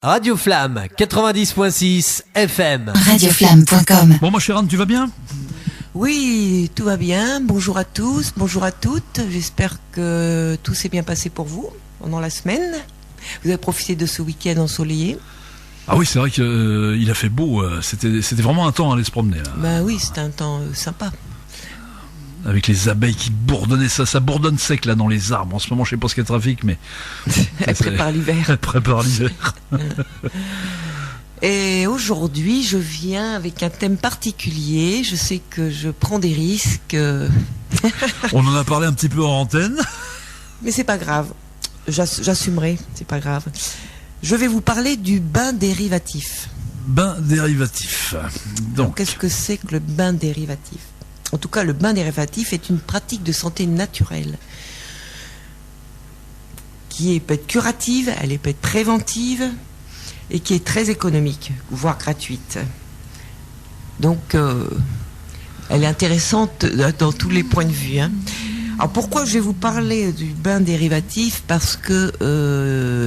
Radio Flamme 90.6 FM. Radioflamme.com. Bon, ma chère Anne, tu vas bien ? Oui, tout va bien. Bonjour à tous, bonjour à toutes. J'espère que tout s'est bien passé pour vous pendant la semaine. Vous avez profité de ce week-end ensoleillé. Ah oui, c'est vrai qu'il a fait beau. C'était vraiment un temps à aller se promener. Là. Ben oui, c'était un temps sympa. Avec les abeilles qui bourdonnaient, ça bourdonne sec là dans les arbres. En ce moment, je sais pas ce qu'il y a de trafic, mais Elle prépare l'hiver. Elle prépare l'hiver. Et aujourd'hui, je viens avec un thème particulier. Je sais que je prends des risques. On en a parlé un petit peu en antenne. Mais c'est pas grave. J'assumerai, c'est pas grave. Je vais vous parler du bain dérivatif. Bain dérivatif. Donc, qu'est-ce que c'est que le bain dérivatif ? En tout cas, le bain dérivatif est une pratique de santé naturelle qui peut être curative, elle peut être préventive et qui est très économique, voire gratuite. Donc, elle est intéressante dans tous les points de vue. Alors, pourquoi je vais vous parler du bain dérivatif ? Parce que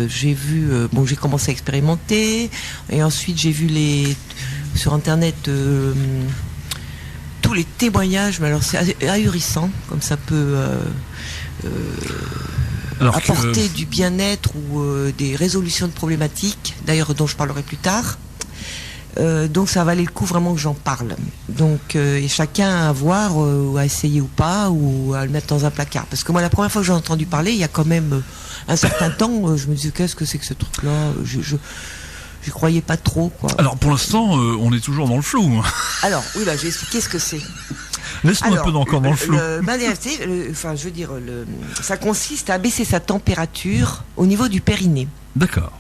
j'ai vu, j'ai commencé à expérimenter et ensuite j'ai vu sur Internet tous les témoignages, mais alors c'est ahurissant, comme ça peut apporter du bien-être ou des résolutions de problématiques, d'ailleurs dont je parlerai plus tard. Donc ça valait le coup vraiment que j'en parle. Donc et chacun à voir, ou à essayer ou pas, ou à le mettre dans un placard. Parce que moi, la première fois que j'ai entendu parler, il y a quand même un certain temps, je me disais qu'est-ce que c'est que ce truc-là ? Je croyais pas trop, quoi. Alors pour l'instant, on est toujours dans le flou. Alors oui, là, je vais expliquer ce que c'est. Laisse-nous un peu encore dans le flou. Le bain dérivatif, ça consiste à baisser sa température au niveau du périnée. D'accord.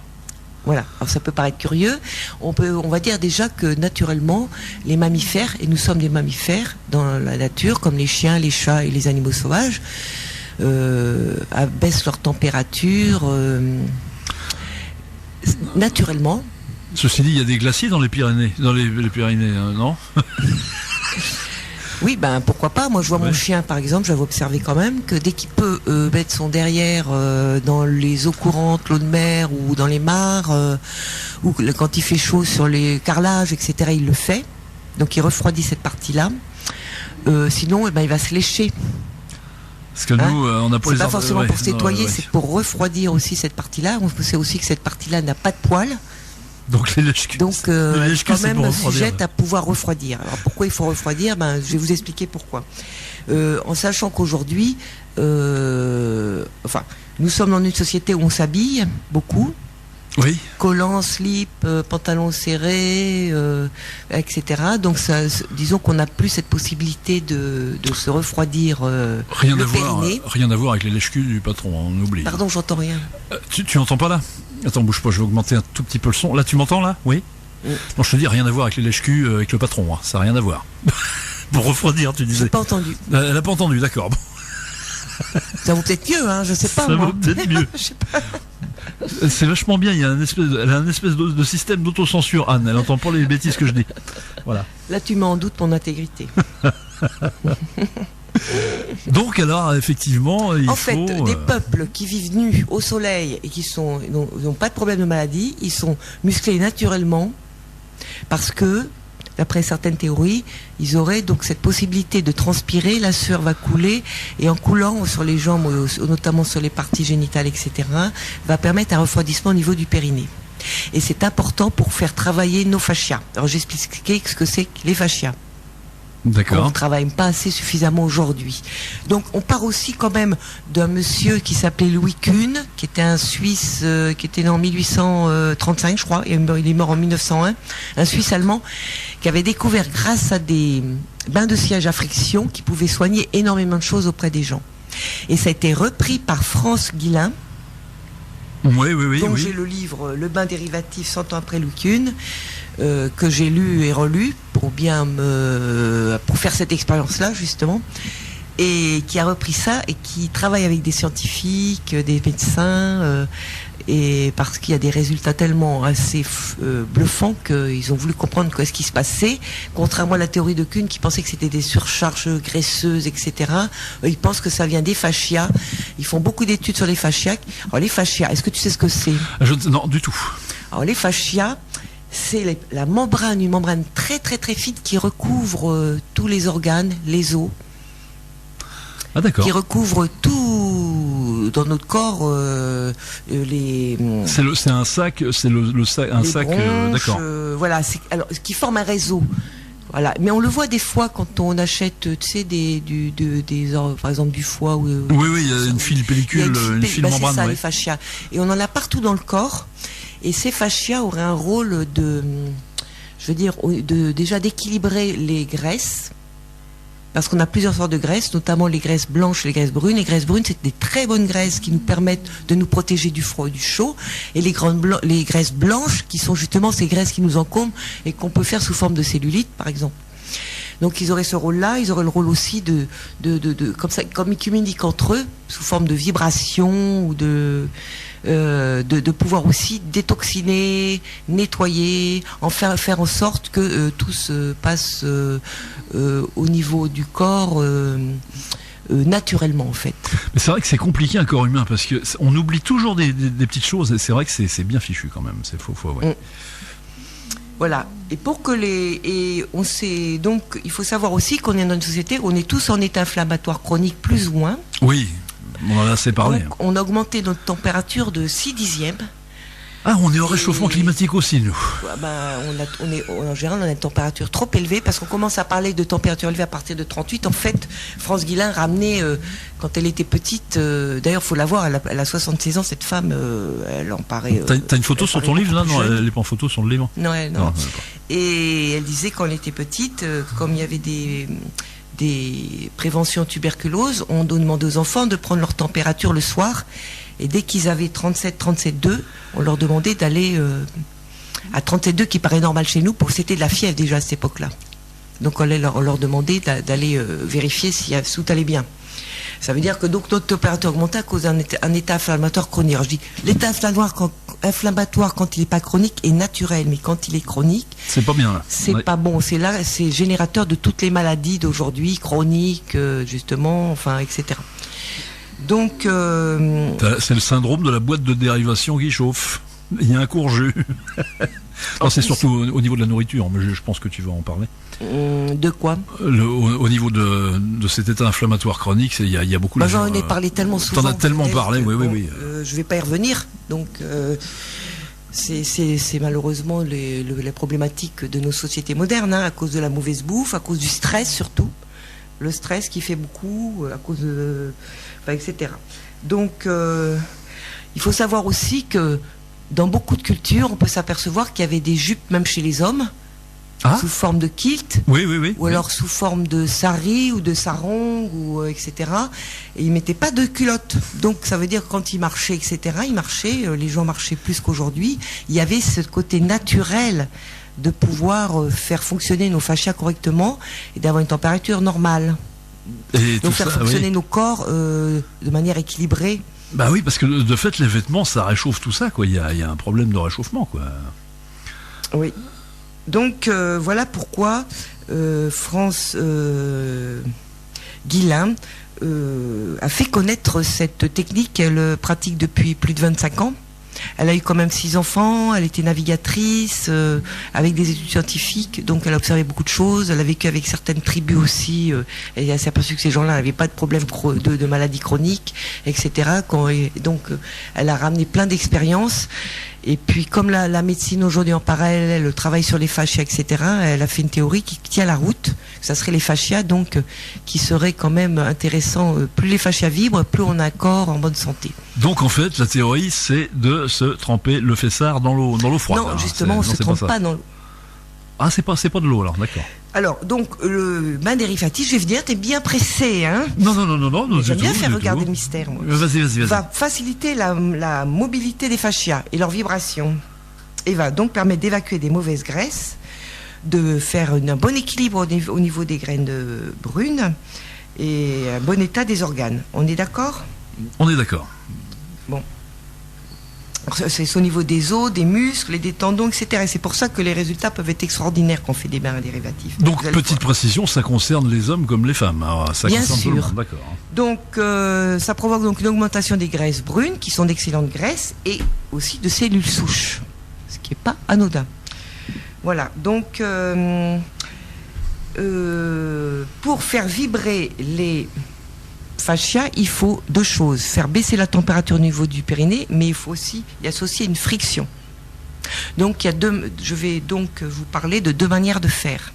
Voilà. Alors ça peut paraître curieux. On va dire déjà que naturellement, les mammifères, et nous sommes des mammifères dans la nature, comme les chiens, les chats et les animaux sauvages, abaissent leur température naturellement. Ceci dit, il y a des glaciers dans les Pyrénées, les Pyrénées, non ? Oui, pourquoi pas. Moi, je vois mon chien, par exemple, j'avais observé quand même que dès qu'il peut mettre son derrière dans les eaux courantes, l'eau de mer ou dans les mares, ou quand il fait chaud sur les carrelages, etc., il le fait. Donc, il refroidit cette partie-là. Sinon, il va se lécher. Parce que nous, on a pas les c'est pas forcément pour nettoyer, c'est pour refroidir aussi cette partie-là. On sait aussi que cette partie-là n'a pas de poils. Donc les lèche-culs. Donc elle est quand même sujette à pouvoir refroidir. Alors pourquoi il faut refroidir ? Je vais vous expliquer pourquoi. En sachant qu'aujourd'hui, nous sommes dans une société où on s'habille beaucoup. Oui. Collants, slip, pantalons serrés, etc. Donc disons qu'on n'a plus cette possibilité de se refroidir le périnée. Rien à voir avec les lèche-culs du patron, on oublie. Pardon, j'entends rien. Tu n'entends pas là ? Attends, bouge pas, je vais augmenter un tout petit peu le son. Là, tu m'entends là ? Oui. Non, je te dis, rien à voir avec les lèche-culs, avec le patron, ça n'a rien à voir. Pour refroidir, tu disais. J'ai pas entendu. Elle n'a pas entendu, d'accord. Ça vaut peut-être mieux, je sais pas. Ça vaut peut-être mieux. Je sais pas. C'est vachement bien, elle a un espèce de système d'autocensure, Anne, elle n'entend pas les bêtises que je dis. Voilà. Là, tu mets en doute mon intégrité. Donc alors, effectivement, il faut... des peuples qui vivent nus au soleil et qui n'ont pas de problème de maladie, ils sont musclés naturellement parce que, d'après certaines théories, ils auraient donc cette possibilité de transpirer, la sueur va couler, et en coulant sur les jambes, notamment sur les parties génitales, etc., va permettre un refroidissement au niveau du périnée. Et c'est important pour faire travailler nos fascias. Alors j'expliquais ce que c'est que les fascias. D'accord. On ne travaille pas assez suffisamment aujourd'hui. Donc on part aussi quand même d'un monsieur qui s'appelait Louis Kuhn, qui était un Suisse, qui était né en 1835 je crois, et il est mort en 1901, un Suisse allemand qui avait découvert grâce à des bains de siège à friction qui pouvaient soigner énormément de choses auprès des gens. Et ça a été repris par France Guillain. Oui. Donc j'ai le livre Le bain dérivatif 100 ans après Louis Kuhn, que j'ai lu et relu pour faire cette expérience-là justement, et qui a repris ça et qui travaille avec des scientifiques, des médecins, et parce qu'il y a des résultats tellement assez bluffants qu'ils ont voulu comprendre ce qui se passait, contrairement à la théorie de Kuhn qui pensait que c'était des surcharges graisseuses, etc. Ils pensent que ça vient des fascias. Ils font beaucoup d'études sur les fascias. Alors les fascias, est-ce que tu sais ce que c'est ? Non, du tout. Alors les fascias, c'est la membrane, une membrane très très très fine qui recouvre tous les organes, les os, Ah d'accord. qui recouvre tout dans notre corps, les C'est un sac, c'est le sac, un les sac, bronches, d'accord. voilà, alors qui forme un réseau. Voilà, mais on le voit des fois quand on achète, tu sais, par exemple du foie ou. Oui, il y a une file pellicule, une file c'est membrane. ça, Ouais. les fascias. Et on en a partout dans le corps. Et ces fascias auraient un rôle déjà d'équilibrer les graisses. Parce qu'on a plusieurs sortes de graisses, notamment les graisses blanches et les graisses brunes. Les graisses brunes, c'est des très bonnes graisses qui nous permettent de nous protéger du froid et du chaud. Et les graisses blanches, qui sont justement ces graisses qui nous encombrent et qu'on peut faire sous forme de cellulite, par exemple. Donc ils auraient ce rôle-là. Ils auraient le rôle aussi comme ils communiquent entre eux, sous forme de vibration ou de pouvoir aussi détoxiner, nettoyer, faire en sorte que tout se passe au niveau du corps naturellement en fait. Mais c'est vrai que c'est compliqué un corps humain parce que on oublie toujours des petites choses et c'est vrai que c'est bien fichu quand même. C'est faux, ouais. Voilà. Et pour que donc il faut savoir aussi qu'on est dans une société où on est tous en état inflammatoire chronique plus ou moins. Oui, on en a assez parlé. Donc, on a augmenté notre température de 6 dixièmes. Ah, on est au réchauffement climatique aussi, nous. En général, on a une température trop élevée parce qu'on commence à parler de température élevée à partir de 38. En fait, France Guillain ramenait, quand elle était petite, d'ailleurs, faut la voir, elle a 76 ans, cette femme, elle en paraît. T'as une photo sur ton livre, là? Non, elle est pas en photo sur le livre. Non. Non. Et elle disait, quand elle était petite, comme il y avait des préventions tuberculose, on demandait aux enfants de prendre leur température le soir. Et dès qu'ils avaient 37,2, on leur demandait d'aller à 37,2, qui paraît normal chez nous, c'était de la fièvre déjà à cette époque-là. Donc on leur demandait d'aller vérifier si tout allait bien. Ça veut dire que donc notre température augmentait à cause d'un état inflammatoire chronique. Alors, je dis, l'état inflammatoire quand il n'est pas chronique est naturel, mais quand il est chronique, c'est pas bien là. C'est pas bon. C'est générateur de toutes les maladies d'aujourd'hui, chroniques, justement, enfin, etc. Donc, c'est le syndrome de la boîte de dérivation qui chauffe. Il y a un court-jus. Non, c'est surtout au niveau de la nourriture, mais je pense que tu vas en parler. De quoi? Au niveau de cet état inflammatoire chronique, il y a beaucoup de gens. J'en ai parlé tellement souvent. T'en as tellement parlé, oui. Je vais pas y revenir. Donc, c'est malheureusement les problématiques de nos sociétés modernes, à cause de la mauvaise bouffe, à cause du stress surtout. Le stress qui fait beaucoup, à cause de... etc. Donc, il faut savoir aussi que dans beaucoup de cultures, on peut s'apercevoir qu'il y avait des jupes, même chez les hommes, sous forme de kilt, oui. ou alors sous forme de sari ou de sarong, etc. Et ils mettaient pas de culotte. Donc, ça veut dire que quand ils marchaient, etc., les gens marchaient plus qu'aujourd'hui. Il y avait ce côté naturel de pouvoir faire fonctionner nos fascias correctement et d'avoir une température normale. Et donc faire fonctionner nos corps de manière équilibrée. Bah oui, parce que de fait, les vêtements, ça réchauffe tout ça, quoi. Il y a un problème de réchauffement, quoi. Oui. Donc voilà pourquoi France Guillain a fait connaître cette technique qu'elle pratique depuis plus de 25 ans. Elle a eu quand même 6 enfants, elle était navigatrice, avec des études scientifiques, donc elle a observé beaucoup de choses, elle a vécu avec certaines tribus aussi, et elle s'est aperçue que ces gens-là n'avaient pas de problème de maladies chroniques, etc. Donc elle a ramené plein d'expériences, et puis comme la médecine aujourd'hui en parallèle, le travail sur les fascias, etc., elle a fait une théorie qui tient la route, ça serait les fascias, donc qui serait quand même intéressant, plus les fascias vibrent, plus on a un corps en bonne santé. Donc en fait, la théorie, c'est de se tremper le fessard dans l'eau froide. Non, justement, on se trempe pas dans l'eau. Ah, c'est pas de l'eau alors, d'accord. Alors, donc, le bain dérivatif, je vais venir, t'es bien pressé, hein? Non. J'aime bien faire regarder le mystère, moi. Vas-y. Va faciliter la mobilité des fascias et leur vibration. Et va donc permettre d'évacuer des mauvaises graisses, de faire un bon équilibre au niveau des graines brunes et un bon état des organes. On est d'accord? On est d'accord. Bon. C'est au niveau des os, des muscles et des tendons, etc. Et c'est pour ça que les résultats peuvent être extraordinaires quand on fait des bains dérivatifs. Donc, petite précision, ça concerne les hommes comme les femmes. Alors, ça bien concerne sûr. Tout le monde, d'accord. Donc, ça provoque donc une augmentation des graisses brunes, qui sont d'excellentes graisses, et aussi de cellules souches. Ce qui est pas anodin. Voilà, donc pour faire vibrer les fascias, il faut deux choses. Faire baisser la température au niveau du périnée, mais il faut aussi y associer une friction. Donc je vais donc vous parler de deux manières de faire.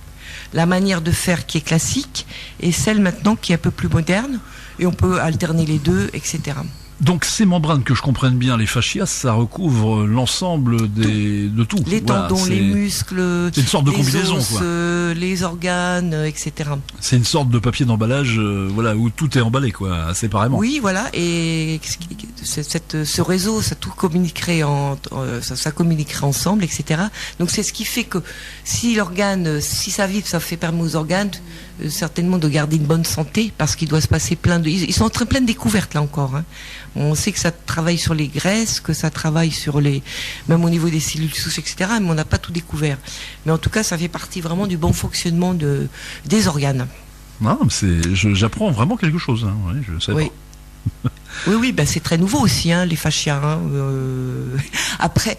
La manière de faire qui est classique et celle maintenant qui est un peu plus moderne, et on peut alterner les deux, etc. Donc ces membranes, que je comprenne bien, les fascias, ça recouvre l'ensemble de tout. Les tendons, les muscles, c'est une sorte de les combinaison, os, quoi. Les organes, etc. C'est une sorte de papier d'emballage, voilà, où tout est emballé, quoi, séparément. Oui, voilà, et ce réseau, ça tout communiquerait ça communiquerait ensemble, etc. Donc c'est ce qui fait que si l'organe, si ça vibre, ça permet aux organes certainement de garder une bonne santé, parce qu'il doit se passer ils sont en train plein de découvertes là encore. Hein. On sait que ça travaille sur les graisses, que ça travaille sur même au niveau des cellules souches, etc. Mais on n'a pas tout découvert. Mais en tout cas, ça fait partie vraiment du bon fonctionnement des organes. Non, j'apprends vraiment quelque chose. Hein. Ouais, je sais oui. Pas. Oui, ben c'est très nouveau aussi, hein, les fascias. Hein. Après,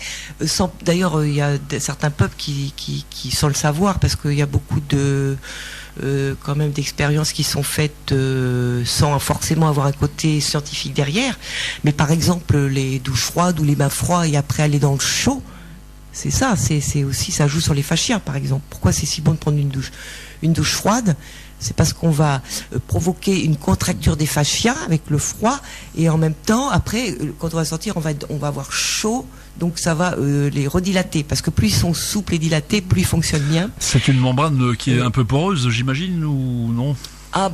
d'ailleurs, il y a certains peuples qui sans le savoir, parce qu'il y a beaucoup quand même d'expériences qui sont faites sans forcément avoir un côté scientifique derrière. Mais par exemple, les douches froides ou les bains froids et après aller dans le chaud, c'est ça. C'est aussi, ça joue sur les fascias, par exemple. Pourquoi c'est si bon de prendre une douche froide? C'est parce qu'on va provoquer une contracture des fascias avec le froid, et en même temps, après, quand on va sortir, on va avoir chaud, donc ça va les redilater, parce que plus ils sont souples et dilatés, plus ils fonctionnent bien. C'est une membrane qui est un peu poreuse, j'imagine, ou non? Ah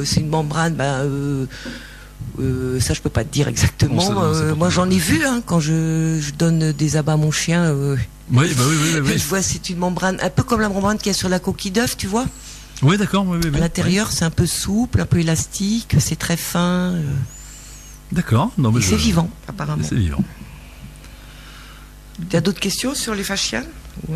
c'est une membrane, ça je peux pas te dire exactement. Moi j'en ai vu, hein, quand je donne des abats à mon chien. Oui. Je vois, c'est une membrane, un peu comme la membrane qu'il y a sur la coquille d'œuf, tu vois. Oui, d'accord. Oui. À l'intérieur, c'est un peu souple, un peu élastique, c'est très fin. D'accord. Non, mais c'est vivant, apparemment. C'est vivant. Tu as d'autres questions sur les fascias?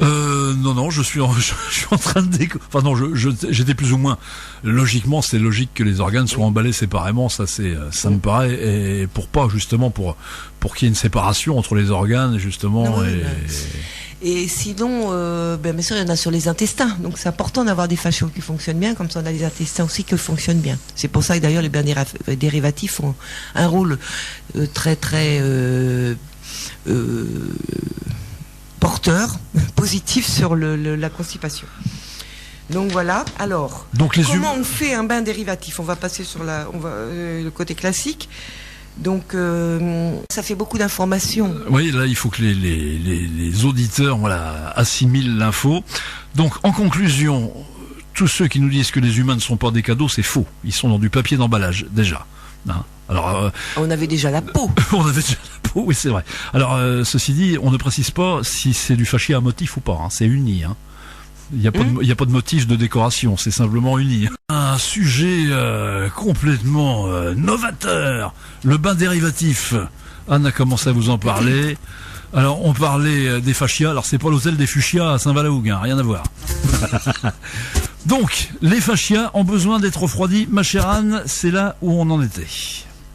Non, je suis en train de enfin non, j'étais plus ou moins. Logiquement, c'est logique que les organes soient emballés séparément. Ça me paraît, et pour qu'il y ait une séparation entre les organes, justement. Et sinon, bien sûr, il y en a sur les intestins. Donc c'est important d'avoir des fascias qui fonctionnent bien, comme ça on a les intestins aussi qui fonctionnent bien. C'est pour ça que d'ailleurs les bains dérivatifs ont un rôle très très porteur, positif sur la constipation. Donc voilà. Alors, comment on fait un bain dérivatif? On va passer sur le côté classique. Donc ça fait beaucoup d'informations. Oui, là il faut que les auditeurs assimilent l'info. Donc en conclusion, tous ceux qui nous disent que les humains ne sont pas des cadeaux, c'est faux. Ils sont dans du papier d'emballage déjà. Hein. Alors on avait déjà la peau. On avait déjà la peau, oui c'est vrai. Alors ceci dit, on ne précise pas si c'est du fascia à motif ou pas. Hein. C'est uni. Hein. Il n'y a pas de motif de décoration, c'est simplement uni. Un sujet complètement novateur, le bain dérivatif. Anne a commencé à vous en parler. Alors on parlait des fascias, alors c'est pas l'hôtel des fuchsias à Saint-Valahougue, hein, rien à voir. Donc, les fascias ont besoin d'être refroidis. Ma chère Anne, c'est là où on en était.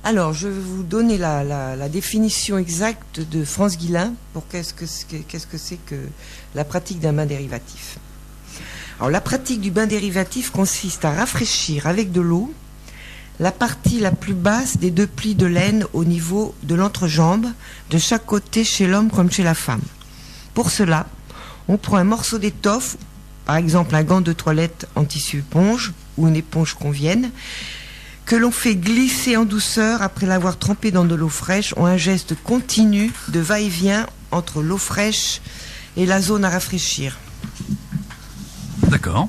Alors, je vais vous donner la définition exacte de France Guillain pour qu'est-ce que c'est que la pratique d'un bain dérivatif. Alors, la pratique du bain dérivatif consiste à rafraîchir avec de l'eau la partie la plus basse des deux plis de laine au niveau de l'entrejambe, de chaque côté chez l'homme comme chez la femme. Pour cela, on prend un morceau d'étoffe, par exemple un gant de toilette en tissu éponge ou une éponge convienne, que l'on fait glisser en douceur après l'avoir trempé dans de l'eau fraîche, en un geste continu de va-et-vient entre l'eau fraîche et la zone à rafraîchir. D'accord.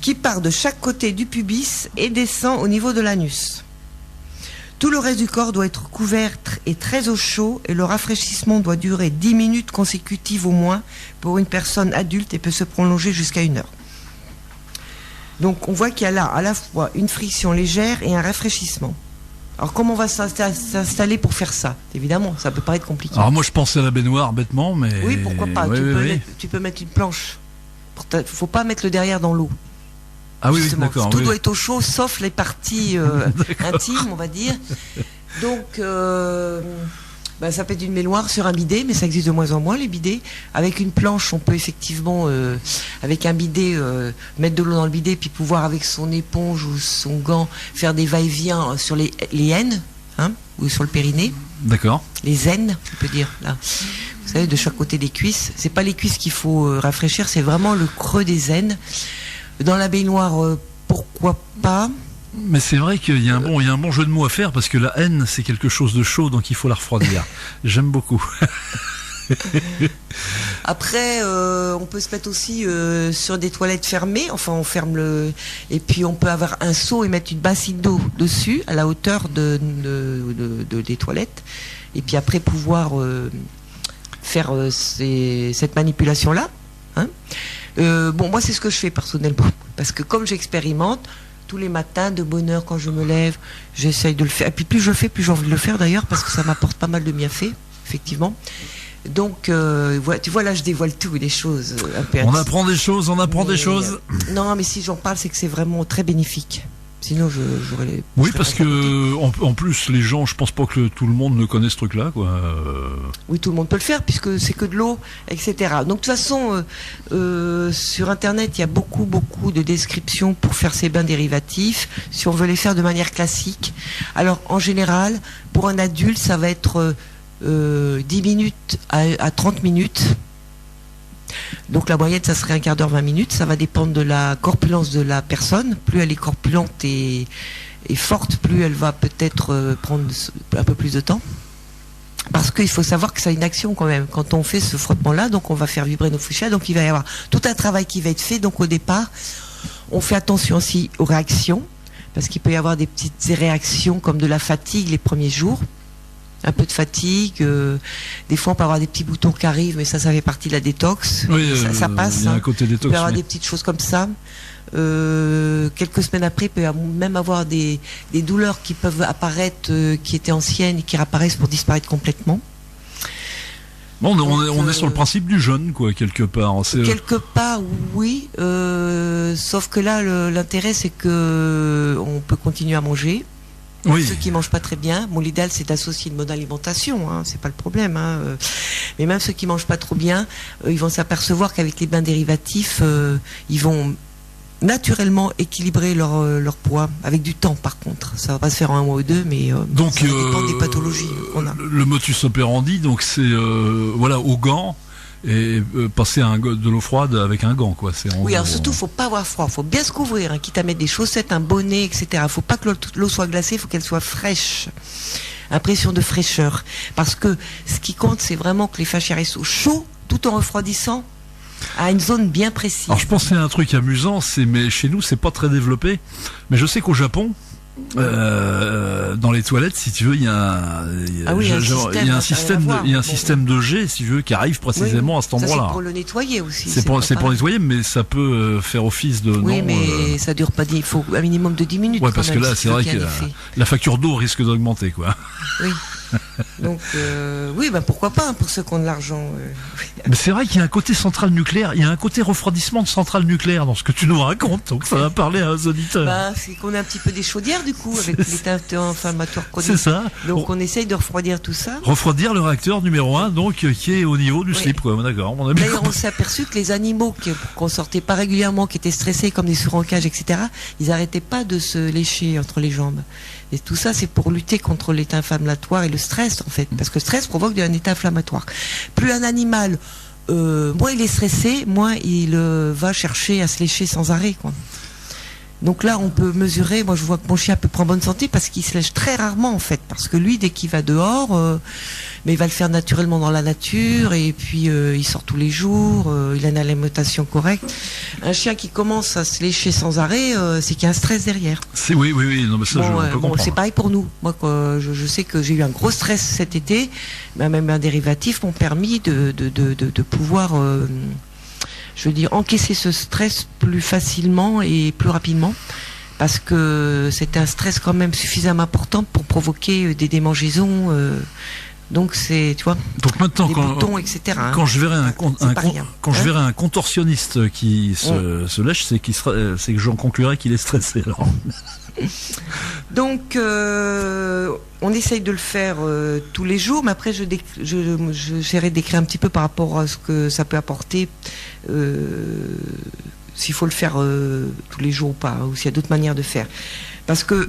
Qui part de chaque côté du pubis et descend au niveau de l'anus. Tout le reste du corps doit être couvert et très au chaud, et le rafraîchissement doit durer 10 minutes consécutives au moins pour une personne adulte et peut se prolonger jusqu'à 1 heure. Donc on voit qu'il y a là à la fois une friction légère et un rafraîchissement. Alors comment on va s'installer pour faire ça? Évidemment, ça peut paraître compliqué. Alors moi je pensais à la baignoire bêtement, mais... Oui, pourquoi pas, tu peux mettre une planche. Faut pas mettre le derrière dans l'eau. Ah oui, d'accord. Tout doit être au chaud, sauf les parties intimes, on va dire. Donc, Ben, ça peut être une baignoire sur un bidet, mais ça existe de moins en moins, les bidets. Avec une planche, on peut effectivement, avec un bidet, mettre de l'eau dans le bidet, puis pouvoir, avec son éponge ou son gant, faire des va-et-vient sur les haines, hein, ou sur le périnée. D'accord. Les aines, on peut dire, là. Vous savez, de chaque côté des cuisses. C'est pas les cuisses qu'il faut rafraîchir, c'est vraiment le creux des aines. Dans la baignoire, pourquoi pas? Mais c'est vrai qu'il y a un bon jeu de mots à faire, parce que la haine, c'est quelque chose de chaud, donc il faut la refroidir. J'aime beaucoup. Après, on peut se mettre aussi sur des toilettes fermées. Enfin, on ferme et puis on peut avoir un seau et mettre une bassine d'eau dessus, à la hauteur des toilettes. Et puis après, pouvoir faire cette manipulation-là. Hein. Moi, c'est ce que je fais personnellement. Parce que comme j'expérimente, tous les matins, de bonne heure, quand je me lève, j'essaye de le faire. Et puis plus je le fais, plus j'ai envie de le faire d'ailleurs, parce que ça m'apporte pas mal de bienfaits, effectivement. Donc, tu vois, là, je dévoile tout, des choses un peu. On apprend des choses, des choses. Non, mais si j'en parle, c'est que c'est vraiment très bénéfique. Sinon, j'aurais. Oui, parce que en plus, les gens, je pense pas que tout le monde ne connaît ce truc-là, quoi. Oui, tout le monde peut le faire puisque c'est que de l'eau, etc. Donc de toute façon, sur Internet, il y a beaucoup de descriptions pour faire ces bains dérivatifs. Si on veut les faire de manière classique, alors en général, pour un adulte, ça va être 10 minutes à 30 minutes. Donc la moyenne, ça serait un quart d'heure, 20 minutes. Ça va dépendre de la corpulence de la personne. Plus elle est corpulente et forte, plus elle va peut-être prendre un peu plus de temps. Parce qu'il faut savoir que ça a une action quand même. Quand on fait ce frottement-là, donc on va faire vibrer nos fascias. Donc il va y avoir tout un travail qui va être fait. Donc au départ, on fait attention aussi aux réactions. Parce qu'il peut y avoir des petites réactions comme de la fatigue les premiers jours. Un peu de fatigue, des fois on peut avoir des petits boutons qui arrivent, mais ça fait partie de la détox. Oui, ça passe. Il y a un côté détox. Il peut y avoir des petites choses comme ça. Quelques semaines après, il peut même avoir des douleurs qui peuvent apparaître, qui étaient anciennes et qui réapparaissent pour disparaître complètement. Bon, on est sur le principe du jeûne, quoi, quelque part. Quelque part, oui. Sauf que là, l'intérêt, c'est que on peut continuer à manger. Oui. Ceux qui mangent pas très bien, l'idéal c'est d'associer une bonne alimentation, hein, c'est pas le problème. Hein, mais même ceux qui mangent pas trop bien, ils vont s'apercevoir qu'avec les bains dérivatifs, ils vont naturellement équilibrer leur poids, avec du temps par contre. Ça va pas se faire en un mois ou deux, mais donc, ça dépend des pathologies qu'on a. Le motus operandi, donc c'est au gant. Et passer de l'eau froide avec un gant, quoi. Oui, alors surtout, faut pas avoir froid, faut bien se couvrir, hein, quitte à mettre des chaussettes, un bonnet, etc. Faut pas que l'eau soit glacée, faut qu'elle soit fraîche. Impression de fraîcheur. Parce que ce qui compte, c'est vraiment que les fascias restent au chaud, tout en refroidissant à une zone bien précise. Alors je pensais à un truc amusant, mais chez nous, c'est pas très développé. Mais je sais qu'au Japon, dans les toilettes, si tu veux, il y a un système de jet, si tu veux, qui arrive précisément à cet endroit-là. C'est pour le nettoyer aussi. C'est pour nettoyer, mais ça peut faire office de. Oui, mais ça dure pas. Il faut un minimum de 10 minutes. Ouais, parce que là, c'est vrai que la facture d'eau risque d'augmenter, quoi. Oui. Donc, oui, pourquoi pas, hein, pour ceux qui ont de l'argent. Mais c'est vrai qu'il y a un côté centrale nucléaire, il y a un côté refroidissement de centrale nucléaire dans ce que tu nous racontes, donc ça va parler à un auditeur. C'est qu'on a un petit peu des chaudières, du coup, avec l'état inflammatoire chronique. C'est ça. Donc, on essaye de refroidir tout ça. Refroidir le réacteur numéro 1, donc, qui est au niveau du slip, quoi. D'accord. D'ailleurs, on s'est aperçu que les animaux qu'on sortait pas régulièrement, qui étaient stressés, comme des souris en cage, etc., ils arrêtaient pas de se lécher entre les jambes. Et tout ça, c'est pour lutter contre l'état inflammatoire et le stress, en fait. Parce que le stress provoque un état inflammatoire. Plus un animal, moins il est stressé, moins il va chercher à se lécher sans arrêt, quoi. Donc là, on peut mesurer. Moi, je vois que mon chien peut prendre bonne santé parce qu'il se lèche très rarement, en fait. Parce que lui, dès qu'il va dehors, mais il va le faire naturellement dans la nature. Et puis, il sort tous les jours. Il a une alimentation correcte. Un chien qui commence à se lécher sans arrêt, c'est qu'il y a un stress derrière. Oui. Non, mais ça, je peux comprendre. C'est pareil pour nous. Moi, je sais que j'ai eu un gros stress cet été. Même un dérivatif m'ont permis de pouvoir... je veux dire, encaisser ce stress plus facilement et plus rapidement, parce que c'était un stress quand même suffisamment important pour provoquer des démangeaisons Donc c'est, tu vois, Donc maintenant, les boutons, etc. hein. quand je verrai Je verrai un contorsionniste qui se lèche, c'est que j'en conclurai qu'il est stressé. Alors. Donc, on essaye de le faire tous les jours, mais après, j'essaierai d'écrire un petit peu par rapport à ce que ça peut apporter, s'il faut le faire tous les jours ou pas, ou s'il y a d'autres manières de faire. Parce que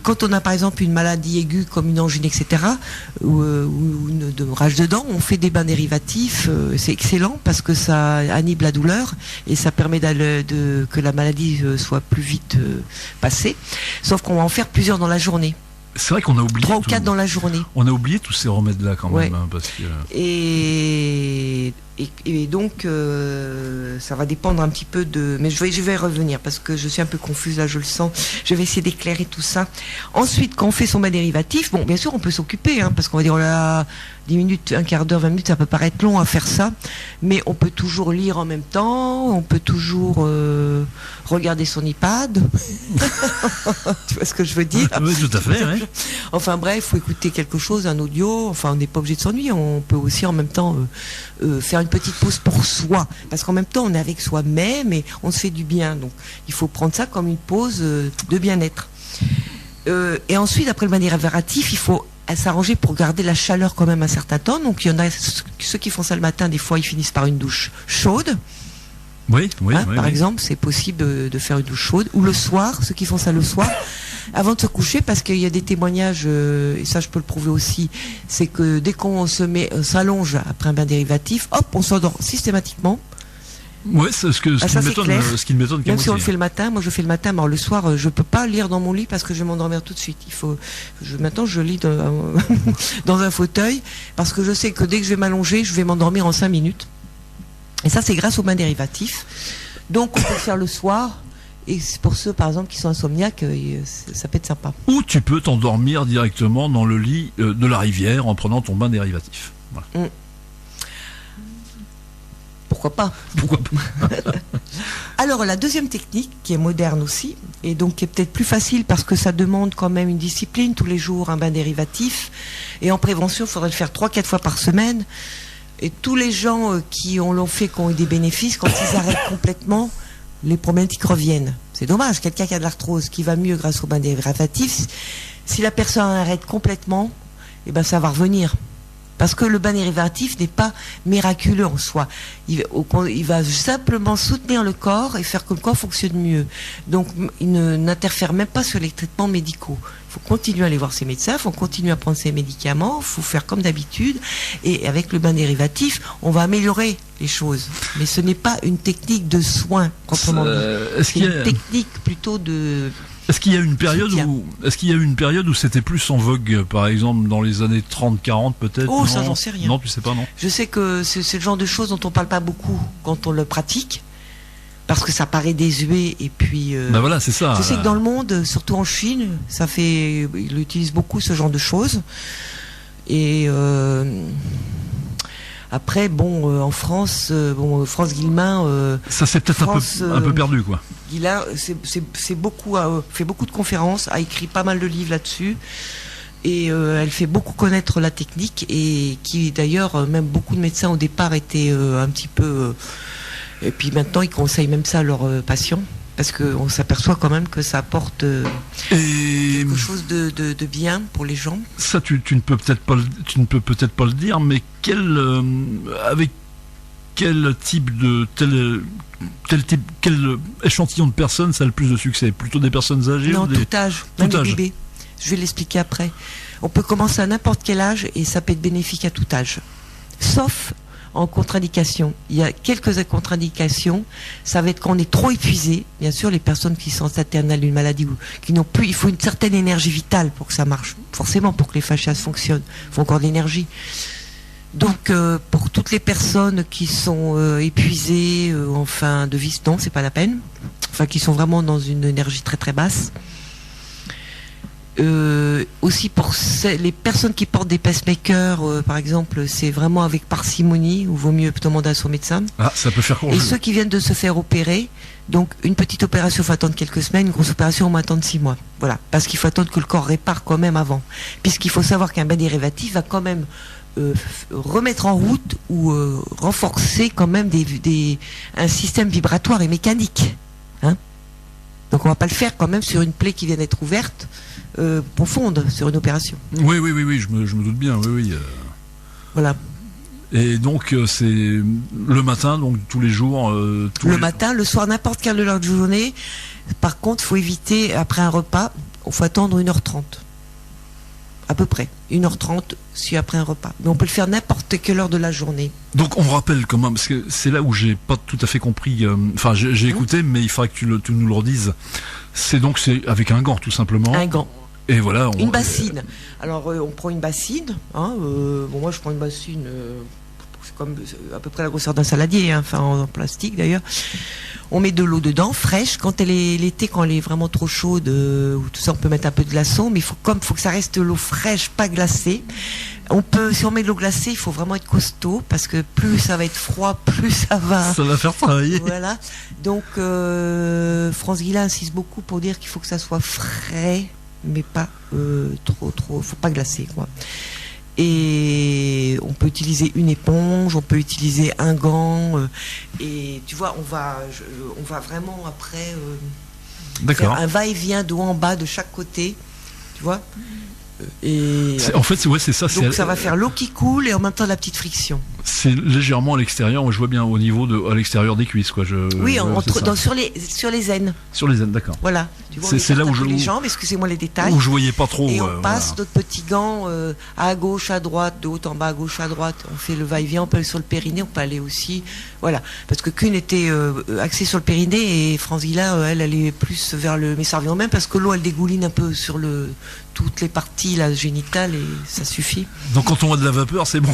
quand on a par exemple une maladie aiguë comme une angine, etc., ou une rage de dents, on fait des bains dérivatifs. C'est excellent parce que ça inhibe la douleur et ça permet que la maladie soit plus vite passée. Sauf qu'on va en faire plusieurs dans la journée. C'est vrai qu'on a oublié 3 ou 4 dans la journée. On a oublié tous ces remèdes-là quand même, Ouais. parce que. Et donc, ça va dépendre un petit peu de... Mais je vais y revenir parce que je suis un peu confuse, là, je le sens. Je vais essayer d'éclairer tout ça. Ensuite, quand on fait son bain dérivatif, bon, bien sûr, on peut s'occuper, hein, parce qu'on va dire, oh là, 10 minutes, un quart d'heure, 20 minutes, ça peut paraître long à faire ça. Mais on peut toujours lire en même temps, on peut toujours regarder son iPad. Tu vois ce que je veux dire? Oui, tout à fait, oui. Enfin bref, il faut écouter quelque chose, un audio. Enfin, on n'est pas obligé de s'ennuyer. On peut aussi en même temps faire une petite pause pour soi. Parce qu'en même temps, on est avec soi-même et on se fait du bien. Donc, il faut prendre ça comme une pause de bien-être. Et ensuite, après le bain dérivatif, il faut s'arranger pour garder la chaleur quand même un certain temps. Donc, il y en a ceux qui font ça le matin, des fois, ils finissent par une douche chaude. Oui, Par exemple, c'est possible de faire une douche chaude. Ou le soir, ceux qui font ça le soir, avant de se coucher, parce qu'il y a des témoignages, et ça je peux le prouver aussi, c'est que dès qu'on s'allonge après un bain dérivatif, hop, on s'endort systématiquement. Oui, c'est ce qui m'étonne. Même si on le fait le matin, moi je fais le matin, mais alors le soir, je peux pas lire dans mon lit parce que je vais m'endormir tout de suite. Maintenant je lis dans un fauteuil, parce que je sais que dès que je vais m'allonger, je vais m'endormir en 5 minutes. Et ça, c'est grâce au bain dérivatif. Donc, on peut le faire le soir. Et c'est pour ceux, par exemple, qui sont insomniaques, ça peut être sympa. Ou tu peux t'endormir directement dans le lit de la rivière en prenant ton bain dérivatif. Voilà. Pourquoi pas? Pourquoi pas? Alors, la deuxième technique, qui est moderne aussi, et donc qui est peut-être plus facile parce que ça demande quand même une discipline, tous les jours, un bain dérivatif. Et en prévention, il faudrait le faire 3-4 fois par semaine. Et tous les gens qui l'ont fait, qui ont eu des bénéfices, quand ils arrêtent complètement, les problématiques reviennent. C'est dommage, quelqu'un qui a de l'arthrose, qui va mieux grâce au bain dérivatif, si la personne arrête complètement, eh ben ça va revenir. Parce que le bain dérivatif n'est pas miraculeux en soi. Il va simplement soutenir le corps et faire que le corps fonctionne mieux. Donc il n'interfère même pas sur les traitements médicaux. Il faut continuer à aller voir ses médecins, il faut continuer à prendre ses médicaments, il faut faire comme d'habitude. Et avec le bain dérivatif, on va améliorer les choses. Mais ce n'est pas une technique de soin, proprement dit. C'est une technique plutôt de... Est-ce qu'il y a une période où c'était plus en vogue, par exemple dans les années 30-40 peut-être? Oh, ça j'en sais rien. Non, tu sais pas, non. Je sais que c'est le genre de choses dont on parle pas beaucoup quand on le pratique, parce que ça paraît désuet et puis. Ben voilà, c'est ça. Je sais que dans le monde, surtout en Chine, ils utilisent beaucoup ce genre de choses. Et après, bon, en France, France Guillemin. Ça c'est peut-être un peu perdu, quoi. Guillemin, fait beaucoup de conférences, a écrit pas mal de livres là-dessus. Et elle fait beaucoup connaître la technique, et qui d'ailleurs, même beaucoup de médecins au départ étaient un petit peu. Et puis maintenant, ils conseillent même ça à leurs patients, parce qu'on s'aperçoit quand même que ça apporte quelque chose de bien pour les gens. Ça, tu ne peux peut-être pas le dire, mais avec quel type quel échantillon de personnes ça a le plus de succès? Plutôt des personnes âgées? Non, tout âge, même les bébés. Je vais l'expliquer après. On peut commencer à n'importe quel âge et ça peut être bénéfique à tout âge. Sauf en contre-indication. Il y a quelques contre-indications. Ça va être quand on est trop épuisé. Bien sûr, les personnes qui sont atteintes d'une maladie ou qui n'ont plus, il faut une certaine énergie vitale pour que ça marche. Forcément, pour que les fascias fonctionnent. Il faut encore de l'énergie. Donc, pour toutes les personnes qui sont épuisées, en fin de vie, non, c'est pas la peine. Enfin, qui sont vraiment dans une énergie très très basse. Aussi pour les personnes qui portent des pacemakers, par exemple, c'est vraiment avec parcimonie, ou vaut mieux demander à son médecin. Ah, ça peut faire court. Et ceux qui viennent de se faire opérer, donc une petite opération, il faut attendre quelques semaines, une grosse opération, on va attendre 6 mois. Voilà, parce qu'il faut attendre que le corps répare quand même avant. Puisqu'il faut savoir qu'un bain dérivatif va quand même remettre en route ou renforcer quand même un système vibratoire et mécanique. Hein, donc on va pas le faire quand même sur une plaie qui vient d'être ouverte, profonde, sur une opération. Oui, je me doute bien, oui. Voilà. Et donc c'est le matin, donc tous les jours. Matin, le soir, n'importe quelle heure de journée. Par contre, faut éviter après un repas. Il faut attendre 1h30. À peu près 1h30 si après un repas. Mais on peut le faire n'importe quelle heure de la journée. Donc on rappelle quand même, parce que c'est là où j'ai pas tout à fait compris. Enfin, j'ai écouté, mais il faudrait que tu nous le redises. C'est avec un gant, tout simplement. Un gant. Et voilà. Une bassine. Alors on prend une bassine. Hein, moi je prends une bassine. C'est comme à peu près la grosseur d'un saladier, hein, enfin en plastique d'ailleurs. On met de l'eau dedans, fraîche. Quand elle est l'été, quand elle est vraiment trop chaude, ou tout ça, on peut mettre un peu de glaçon, mais il faut que ça reste l'eau fraîche, pas glacée. Si on met de l'eau glacée, il faut vraiment être costaud, parce que plus ça va être froid, plus ça va. Ça va faire travailler. Voilà. Donc France Guillain insiste beaucoup pour dire qu'il faut que ça soit frais, mais pas trop. Faut pas glacer, quoi. Et on peut utiliser une éponge, on peut utiliser un gant, et tu vois, on va vraiment après faire un va-et-vient de haut en bas de chaque côté, tu vois. Et en fait, c'est ça. Donc ça va faire l'eau qui coule et en même temps la petite friction. C'est légèrement à l'extérieur. Je vois bien au niveau à l'extérieur des cuisses, quoi. Oui, sur les aines. Sur les aines, d'accord. Voilà. Tu vois, c'est là où les jambes. Excusez-moi les détails. Où je voyais pas trop. Et on passe notre petit gant à gauche, à droite, de haut en bas, à gauche, à droite. On fait le va-et-vient. On peut aller sur le périnée. On peut aller aussi. Voilà. Parce que Kuhn était axé sur le périnée et France Guillain, elle est plus vers mais ça revient au même parce que l'eau elle dégouline un peu sur toutes les parties génitales et ça suffit. Donc quand on a de la vapeur, c'est bon.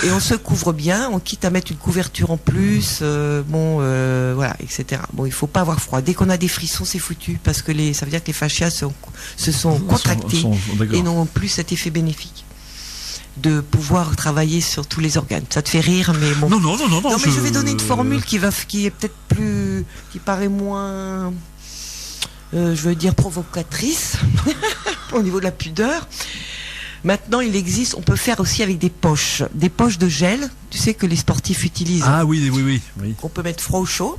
Et on se couvre bien, on quitte à mettre une couverture en plus, voilà, etc. Bon, il faut pas avoir froid. Dès qu'on a des frissons, c'est foutu parce que ça veut dire que les fascias se sont contractés et n'ont plus cet effet bénéfique de pouvoir travailler sur tous les organes. Ça te fait rire, mais bon. Non. Mais je vais donner une formule qui est peut-être qui paraît moins, je veux dire provocatrice au niveau de la pudeur. Maintenant, on peut faire aussi avec des poches de gel, tu sais, que les sportifs utilisent. Ah oui. On peut mettre froid ou chaud.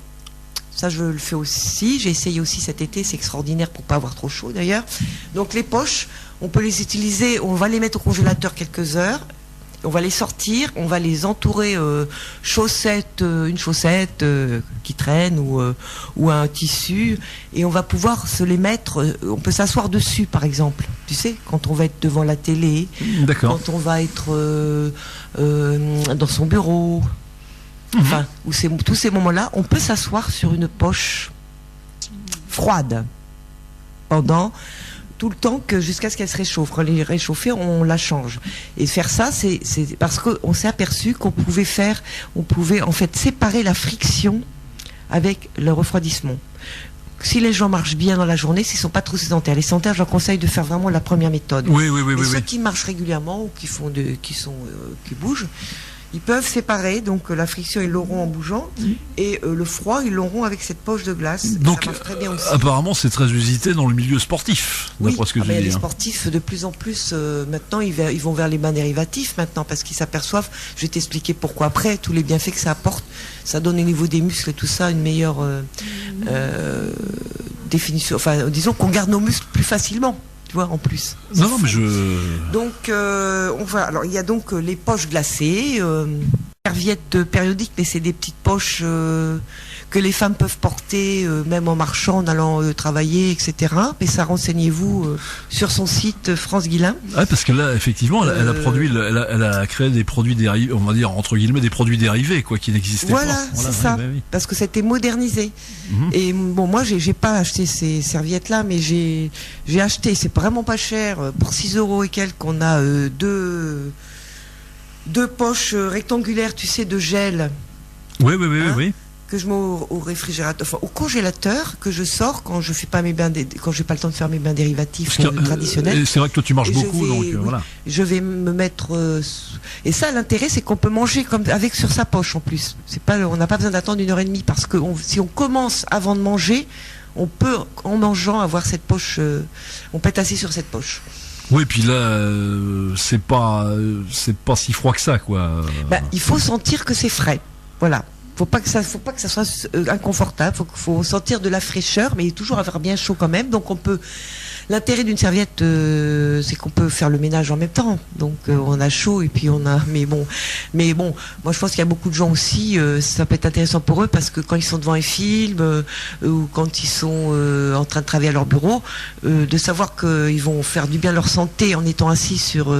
Ça, je le fais aussi. J'ai essayé aussi cet été. C'est extraordinaire pour pas avoir trop chaud, d'ailleurs. Donc, les poches, on peut les utiliser. On va les mettre au congélateur quelques heures. On va les sortir. On va les entourer une chaussette qui traîne ou un tissu. Et on va pouvoir se les mettre. On peut s'asseoir dessus, par exemple. Tu sais, quand on va être devant la télé. D'accord. Quand on va être dans son bureau. Enfin, tous ces moments-là, on peut s'asseoir sur une poche froide pendant tout le temps jusqu'à ce qu'elle se réchauffe. Quand elle est réchauffée, on la change. Et faire ça, c'est parce qu'on s'est aperçu qu'on pouvait en fait séparer la friction avec le refroidissement. Si les gens marchent bien dans la journée, s'ils sont pas trop sédentaires. Les sédentaires, je leur conseille de faire vraiment la première méthode. Oui. Ceux qui marchent régulièrement ou qui bougent, ils peuvent séparer, donc la friction ils l'auront en bougeant et le froid ils l'auront avec cette poche de glace. Donc ça marche très bien aussi. Apparemment c'est très usité dans le milieu sportif, d'après ce que tu dis. Les sportifs de plus en plus maintenant ils vont vers les bains dérivatifs maintenant parce qu'ils s'aperçoivent, je vais t'expliquer pourquoi après, tous les bienfaits que ça apporte, ça donne au niveau des muscles et tout ça une meilleure définition, enfin disons qu'on garde nos muscles plus facilement. En plus. Non, mais Donc, alors il y a donc les poches glacées, serviettes périodiques, mais c'est des petites poches que les femmes peuvent porter, même en marchant, en allant travailler, etc. Mais ça, renseignez-vous sur son site France Guillain. Ouais, parce que là, effectivement, elle a créé des produits dérivés, on va dire entre guillemets des produits dérivés, quoi, qui n'existaient pas. Voilà, c'est ça. Oui. Parce que c'était modernisé. Et bon, moi, j'ai pas acheté ces serviettes-là, mais j'ai acheté. C'est vraiment pas cher. Pour 6 € et quelques, on a deux poches rectangulaires, tu sais, de gel. Oui. que je mets au réfrigérateur, enfin au congélateur, que je sors quand je fais pas quand j'ai pas le temps de faire mes bains dérivatifs traditionnels. Et c'est vrai que toi tu marches beaucoup, donc oui, voilà. Je vais me mettre et ça, l'intérêt, c'est qu'on peut manger comme avec sur sa poche en plus. C'est pas, on n'a pas besoin d'attendre 1h30 parce que si on commence avant de manger, on peut en mangeant avoir cette poche. On peut être assis sur cette poche. Oui, puis là, c'est pas si froid que ça, quoi. Il faut sentir que c'est frais. Voilà. Faut pas que ça soit inconfortable. Faut sentir de la fraîcheur, mais toujours avoir bien chaud quand même. Donc on peut. L'intérêt d'une serviette, c'est qu'on peut faire le ménage en même temps. Donc on a chaud et puis on a. Mais bon, moi je pense qu'il y a beaucoup de gens aussi. Ça peut être intéressant pour eux parce que quand ils sont devant un film ou quand ils sont en train de travailler à leur bureau, de savoir qu'ils vont faire du bien à leur santé en étant assis sur.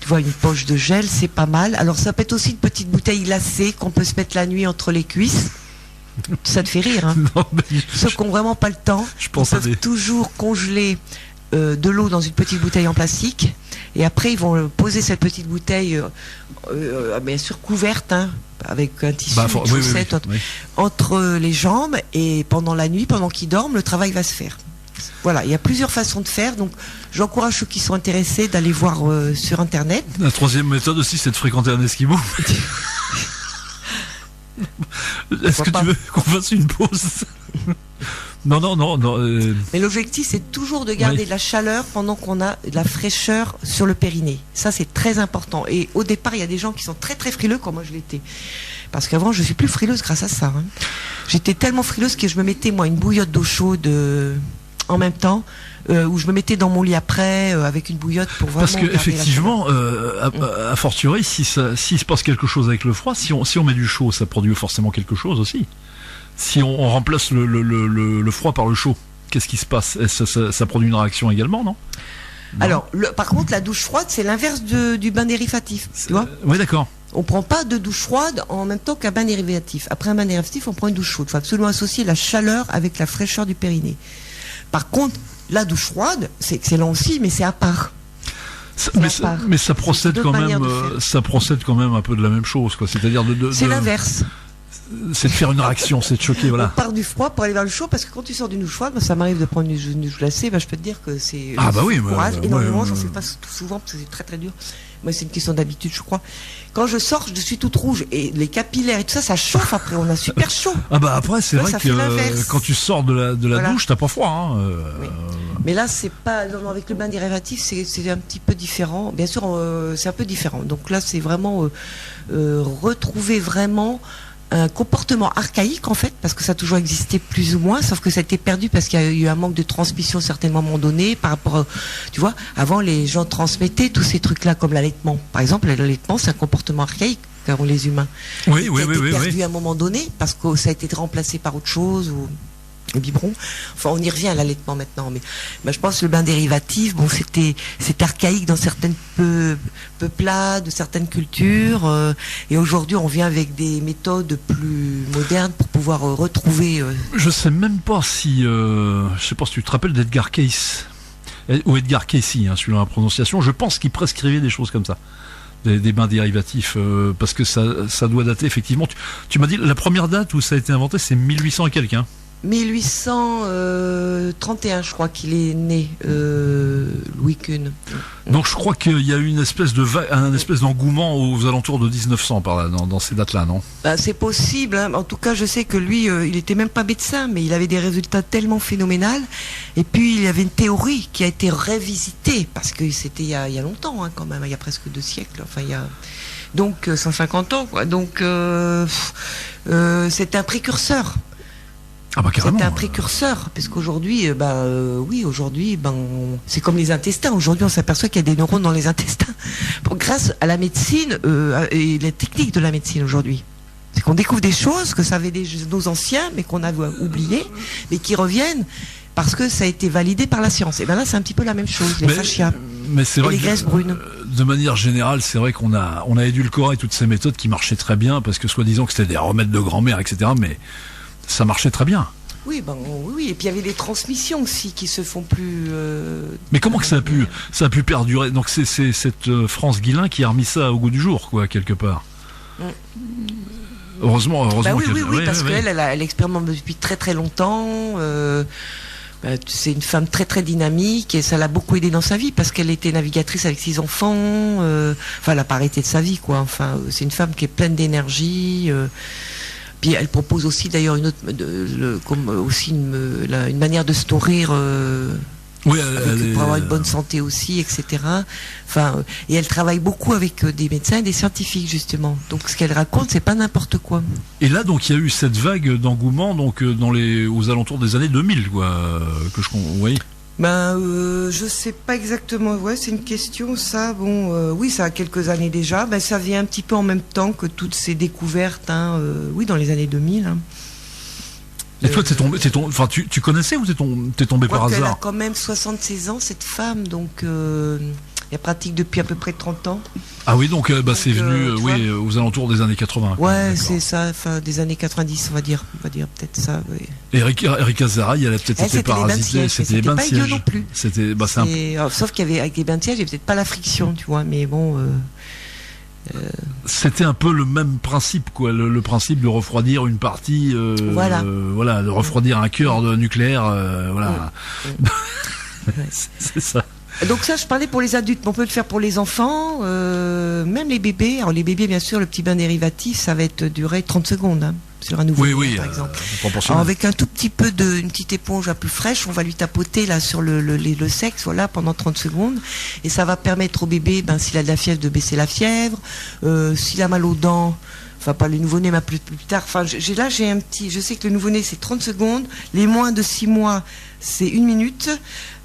Tu vois, une poche de gel, c'est pas mal. Alors ça peut être aussi une petite bouteille glacée qu'on peut se mettre la nuit entre les cuisses. Ça te fait rire, hein? Non, mais Ceux qui n'ont vraiment pas le temps, ils peuvent toujours congeler de l'eau dans une petite bouteille en plastique. Et après, ils vont poser cette petite bouteille, bien sûr couverte, hein, avec un tissu, une chaussette entre les jambes. Et pendant la nuit, pendant qu'ils dorment, le travail va se faire. Voilà, il y a plusieurs façons de faire. Donc, j'encourage ceux qui sont intéressés d'aller voir sur Internet. La troisième méthode aussi, c'est de fréquenter un Esquimau. Est-ce que tu veux qu'on fasse une pause? Non. Mais l'objectif, c'est toujours de garder de la chaleur pendant qu'on a de la fraîcheur sur le périnée. Ça, c'est très important. Et au départ, il y a des gens qui sont très très frileux, comme moi je l'étais. Parce qu'avant, je suis plus frileuse grâce à ça. Hein. J'étais tellement frileuse que je me mettais, moi, une bouillotte d'eau chaude en même temps, où je me mettais dans mon lit après, avec une bouillotte pour vraiment... Parce que effectivement, à fortiori, s'il se passe quelque chose avec le froid, si on met du chaud, ça produit forcément quelque chose aussi. Si on remplace le froid par le chaud, qu'est-ce qui se passe? Ça produit une réaction également, non? Alors, par contre, la douche froide, c'est l'inverse du bain dérivatif, tu vois? Oui, d'accord. On prend pas de douche froide en même temps qu'un bain dérivatif. Après un bain dérivatif, on prend une douche chaude. Il faut absolument associer la chaleur avec la fraîcheur du périnée. Par contre, la douche froide, c'est excellent aussi, mais c'est à part. Mais ça procède quand même, un peu de la même chose, quoi. C'est-à-dire c'est l'inverse. C'est de faire une réaction, c'est de choquer, voilà. On part du froid pour aller vers le chaud, parce que quand tu sors d'une douche froide, moi, ça m'arrive de prendre une douche glacée, je peux te dire que c'est courage, énormément, j'en fais pas tout souvent, parce que c'est très très dur. Moi, c'est une question d'habitude, je crois. Quand je sors, je suis toute rouge, et les capillaires et tout ça, ça chauffe après, on a super chaud. Après, c'est vrai que quand tu sors de la douche, t'as pas froid, hein. Oui. Mais là, c'est pas, avec le bain dérivatif, c'est un petit peu différent. Bien sûr, c'est un peu différent. Donc là, c'est vraiment retrouver vraiment un comportement archaïque en fait, parce que ça a toujours existé plus ou moins, sauf que ça a été perdu parce qu'il y a eu un manque de transmission à certains moments donnés par rapport, tu vois, avant les gens transmettaient tous ces trucs-là comme l'allaitement. Par exemple, l'allaitement c'est un comportement archaïque qu'ont les humains. Oui. Perdu à un moment donné parce que ça a été remplacé par autre chose ou le biberon. Enfin, on y revient à l'allaitement maintenant, mais je pense que le bain dérivatif, c'était archaïque dans certaines peuplades, de certaines cultures, et aujourd'hui on vient avec des méthodes plus modernes pour pouvoir retrouver. Je sais même pas si, je sais pas si tu te rappelles d'Edgar Cayce ou Edgar Cayce, hein, suivant la prononciation. Je pense qu'il prescrivait des choses comme ça. Des bains dérivatifs, parce que ça doit dater effectivement. Tu m'as dit la première date où ça a été inventé, c'est 1800 et quelques, hein. 1831, je crois qu'il est né, Louis Kuhn. Donc je crois qu'il y a eu une espèce d'engouement aux alentours de 1900 par là, dans ces dates-là, non? C'est possible, hein. En tout cas, je sais que lui, il était même pas médecin, mais il avait des résultats tellement phénoménaux. Et puis il y avait une théorie qui a été révisitée parce que c'était il y a longtemps, hein, quand même, il y a presque 2 siècles. Enfin, il y a donc 150 ans, quoi. Donc c'est un précurseur. Carrément. C'est un précurseur, parce qu'aujourd'hui, c'est comme les intestins. Aujourd'hui, on s'aperçoit qu'il y a des neurones dans les intestins. Grâce à la médecine et les techniques de la médecine aujourd'hui. C'est qu'on découvre des choses que savaient nos anciens, mais qu'on avait oubliées, mais qui reviennent parce que ça a été validé par la science. Et bien là, c'est un petit peu la même chose, les fascias. Mais c'est vrai les graisses brunes. De manière générale, c'est vrai qu'on a édulcoré toutes ces méthodes qui marchaient très bien, parce que soi-disant que c'était des remèdes de grand-mère, etc., mais ça marchait très bien. Oui, oui, et puis il y avait des transmissions aussi qui se font plus. Mais comment que ça a pu perdurer? Donc c'est cette France Guillain qui a remis ça au goût du jour, quoi, quelque part. Heureusement Bah oui, qu'elle- oui, oui, ouais, parce ouais, qu'elle, elle expérimente depuis très très longtemps. C'est une femme très très dynamique et ça l'a beaucoup aidée dans sa vie parce qu'elle était navigatrice avec 6 enfants. Enfin, elle n'a pas arrêté de sa vie, quoi. Enfin, c'est une femme qui est pleine d'énergie. Puis elle propose aussi d'ailleurs une autre, comme aussi une manière de se nourrir. Oui, Pour avoir une bonne santé aussi, etc. Enfin, et elle travaille beaucoup avec des médecins et des scientifiques justement. Donc ce qu'elle raconte, c'est pas n'importe quoi. Et là, donc, il y a eu cette vague d'engouement, donc, aux alentours des années 2000, quoi, oui. Je sais pas exactement. Ouais, c'est une question, ça. Bon, oui, ça a quelques années déjà. Ça vient un petit peu en même temps que toutes ces découvertes. Oui, dans les années 2000. Hein. Et toi, enfin, tu connaissais ou t'es tombé par Elle a hasard? quand même 76 ans, cette femme, donc elle pratique depuis à peu près 30 ans. Ah oui, donc, c'est venu, tu oui, aux alentours des années 80. quoi. Ouais, D'accord. c'est ça, enfin des années 90, on va dire peut-être ça. Oui. Et Erika Zaraï, elle a peut-être été C'était les bains de parasitée, siège, c'était les c'était bains de pas idiot siège. non plus. C'était, c'est un peu. Sauf qu'il y avait avec les bains de siège, il n'y avait peut-être pas la friction, tu vois, mais bon. C'était un peu le même principe, quoi, le principe de refroidir une partie, Voilà. De refroidir un cœur de nucléaire, voilà. C'est ça. Donc ça, je parlais pour les adultes, mais on peut le faire pour les enfants, même les bébés. Alors les bébés, bien sûr, le petit bain dérivatif, ça va être durer 30 secondes hein, sur un nouveau Oui, par exemple. proportionnel. Alors, avec un tout petit peu une petite éponge un peu fraîche, on va lui tapoter là sur le sexe, voilà, pendant 30 secondes, et ça va permettre au bébé, s'il a de la fièvre, de baisser la fièvre, s'il a mal aux dents. Enfin, pas le nouveau-né, mais plus tard. Enfin, j'ai un petit. Je sais que le nouveau-né, c'est 30 secondes. Les moins de 6 mois, c'est 1 minute.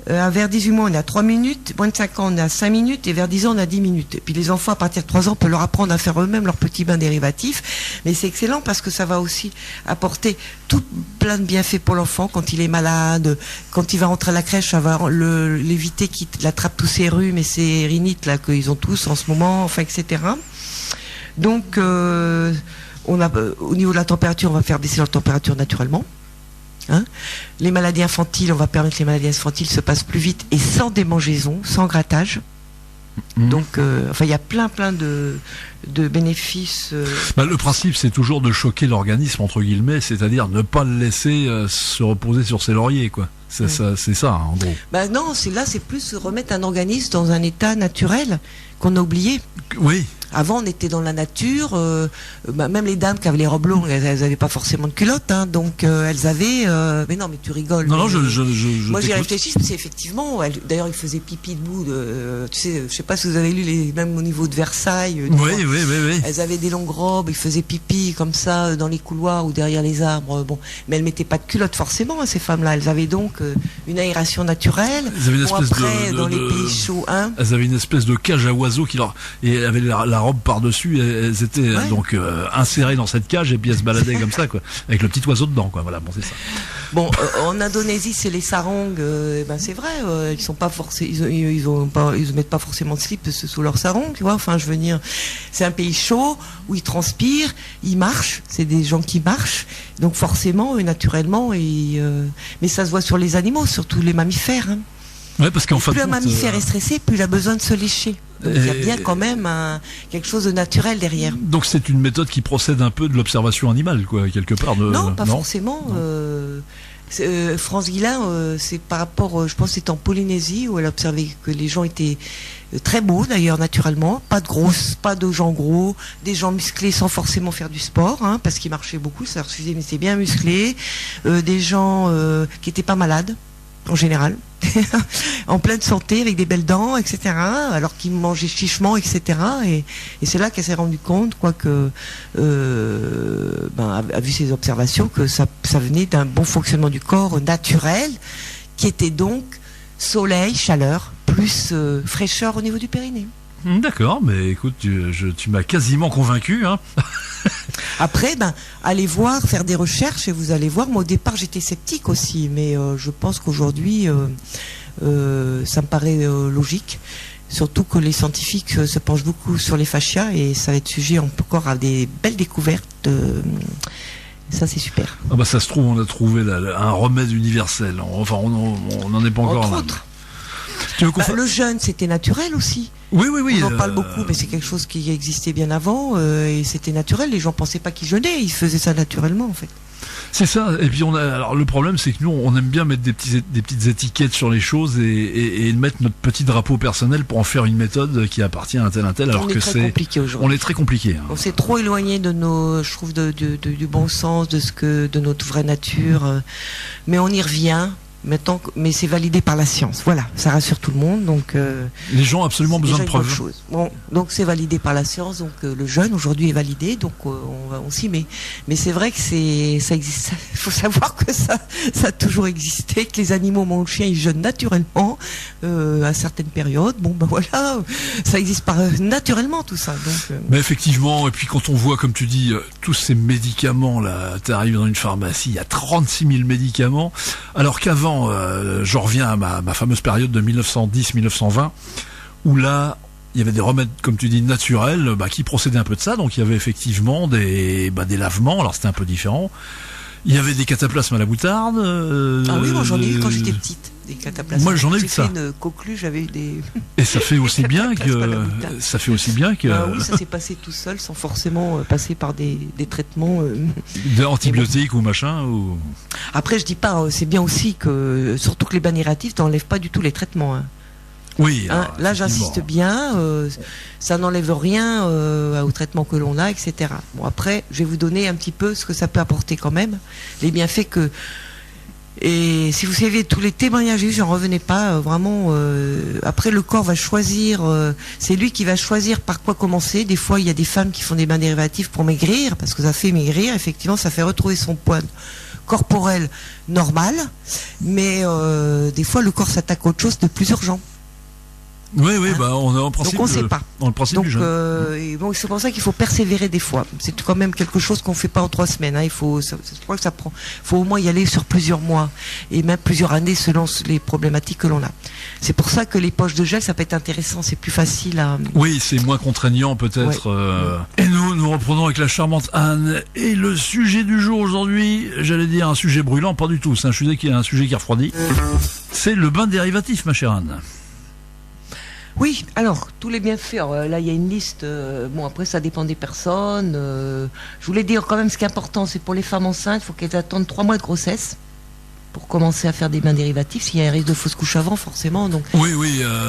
Vers 18 mois, on est à 3 minutes. Moins de 5 ans, on est à 5 minutes. Et vers 10 ans, on a 10 minutes. Et puis les enfants, à partir de 3 ans, on peut leur apprendre à faire eux-mêmes leur petit bain dérivatif. Mais c'est excellent parce que ça va aussi apporter tout plein de bienfaits pour l'enfant quand il est malade. Quand il va rentrer à la crèche, ça va l'éviter qu'il attrape tous ces rhumes et ces rhinites là qu'ils ont tous en ce moment, enfin, etc. Donc, au niveau de la température, on va faire baisser la température naturellement. Hein, les maladies infantiles, on va permettre que les maladies infantiles se passent plus vite et sans démangeaison, sans grattage. Donc, il y a plein de bénéfices. Le principe, c'est toujours de choquer l'organisme, entre guillemets, c'est-à-dire ne pas le laisser se reposer sur ses lauriers, quoi. C'est ça, hein, en gros. Non, c'est plus remettre un organisme dans un état naturel qu'on a oublié. Oui. Avant, on était dans la nature. Même les dames qui avaient les robes longues, elles n'avaient pas forcément de culottes, hein, donc elles avaient. Mais non, mais tu rigoles. Non, mais, je moi, j'y t'écoute. réfléchis, c'est effectivement. D'ailleurs, ils faisaient pipi debout. Tu sais, je sais pas si vous avez lu même au niveau de Versailles. Oui. Elles avaient des longues robes, ils faisaient pipi comme ça dans les couloirs ou derrière les arbres. Bon, mais elles mettaient pas de culottes forcément, hein, ces femmes-là. Elles avaient donc une aération naturelle. Elles avaient une espèce après, dans les pays chauds, hein. Elles avaient une espèce de cage à oiseaux et elles avaient la robe par-dessus. Elles étaient donc insérées dans cette cage et puis elles se baladaient comme ça, quoi, avec le petit oiseau dedans, quoi. Voilà, bon, c'est ça. Bon, en Indonésie, c'est les sarongs. C'est vrai, ils sont pas forcés, ils mettent pas forcément de slip sous leur sarong, tu vois. Enfin, je veux dire, c'est un pays chaud où ils transpirent, ils marchent. C'est des gens qui marchent, donc forcément, naturellement, mais ça se voit sur les animaux, surtout les mammifères. Hein. Ouais, parce qu'en fait, plus un mammifère est stressé, plus il a besoin de se lécher. Donc il y a bien quand même quelque chose de naturel derrière. Donc c'est une méthode qui procède un peu de l'observation animale, quoi, quelque part. Non, pas forcément. France Guillain, c'est par rapport, je pense que c'était en Polynésie où elle a observé que les gens étaient très beaux d'ailleurs naturellement, pas de gens gros, des gens musclés sans forcément faire du sport, hein, parce qu'ils marchaient beaucoup, ça leur suffisait, mais c'est bien musclé, des gens qui étaient pas malades en général, en pleine santé, avec des belles dents, etc., alors qu'ils mangeaient chichement, etc., et c'est là qu'elle s'est rendue compte, a vu ses observations, que ça venait d'un bon fonctionnement du corps naturel, qui était donc soleil, chaleur, plus fraîcheur au niveau du périnée. D'accord, mais écoute, tu m'as quasiment convaincu, hein. Après, allez voir, faire des recherches et vous allez voir. Moi, au départ, j'étais sceptique aussi, mais je pense qu'aujourd'hui, ça me paraît logique. Surtout que les scientifiques se penchent beaucoup sur les fascias et ça va être sujet encore à des belles découvertes. Ça, c'est super. Ah ça se trouve, on a trouvé un remède universel. Enfin, on n'en est pas encore là. Entre autres. Le jeûne, c'était naturel aussi. Oui. On en parle beaucoup, mais c'est quelque chose qui existait bien avant et c'était naturel. Les gens pensaient pas qu'ils jeûnaient, ils faisaient ça naturellement en fait. C'est ça. Et puis alors le problème, c'est que nous, on aime bien mettre des petites étiquettes sur les choses et mettre notre petit drapeau personnel pour en faire une méthode qui appartient à un tel, alors que c'est compliqué aujourd'hui. On est très compliqué. On s'est trop éloigné de je trouve, du bon sens, de notre vraie nature. Mais on y revient. Maintenant, mais c'est validé par la science. Voilà, ça rassure tout le monde. Donc, les gens ont absolument besoin de preuves. Bon, donc c'est validé par la science. Donc le jeûne aujourd'hui est validé. Donc on s'y met. Mais c'est vrai que ça existe. Il faut savoir que ça a toujours existé. Que les animaux mangent le chien, ils jeûnent naturellement à certaines périodes. Bon ben voilà, ça existe naturellement tout ça. Donc. Mais effectivement, et puis quand on voit, comme tu dis, tous ces médicaments là, t'arrives dans une pharmacie, il y a 36 000 médicaments, alors qu'avant je reviens à ma fameuse période de 1910-1920 où là il y avait des remèdes, comme tu dis, naturels qui procédaient un peu de ça. Donc il y avait effectivement des lavements, alors c'était un peu différent. Il y avait des cataplasmes à la moutarde. Ah oui, moi j'en ai eu quand j'étais petite, des cataplasmes. Moi j'en ai eu ça. J'ai fait une coqueluche, j'avais eu des. Et ça fait aussi bien que. Oui, ça s'est passé tout seul, sans forcément passer par des traitements. Antibiotiques ou machin ou. Après, je dis pas, c'est bien aussi que, surtout que les bas négatifs n'enlèvent pas du tout les traitements. Hein. Oui. Là, j'insiste bien, ça n'enlève rien au traitement que l'on a, etc. Bon, après, je vais vous donner un petit peu ce que ça peut apporter quand même, les bienfaits que. Et si vous savez tous les témoignages, j'en revenais pas vraiment. Après, le corps va choisir. C'est lui qui va choisir par quoi commencer. Des fois, il y a des femmes qui font des bains dérivatifs pour maigrir, parce que ça fait maigrir. Effectivement, ça fait retrouver son poids corporel normal. Mais des fois, le corps s'attaque à autre chose de plus urgent. Oui, on a en principe. Donc on ne sait pas. Dans le principe du jeûne. Et bon, c'est pour ça qu'il faut persévérer des fois. C'est quand même quelque chose qu'on ne fait pas en 3 semaines. Hein. Je crois que ça prend. Il faut au moins y aller sur plusieurs mois et même plusieurs années selon les problématiques que l'on a. C'est pour ça que les poches de gel, ça peut être intéressant. C'est plus facile à. Oui, c'est moins contraignant peut-être. Oui. Et nous reprenons avec la charmante Anne. Et le sujet du jour aujourd'hui, j'allais dire un sujet brûlant, pas du tout. C'est un sujet qui refroidit. C'est le bain dérivatif, ma chère Anne. Oui, alors, tous les bienfaits, là il y a une liste, bon après ça dépend des personnes, je voulais dire quand même ce qui est important, c'est pour les femmes enceintes, il faut qu'elles attendent 3 mois de grossesse pour commencer à faire des bains dérivatifs, s'il y a un risque de fausse couche avant forcément. Donc, oui,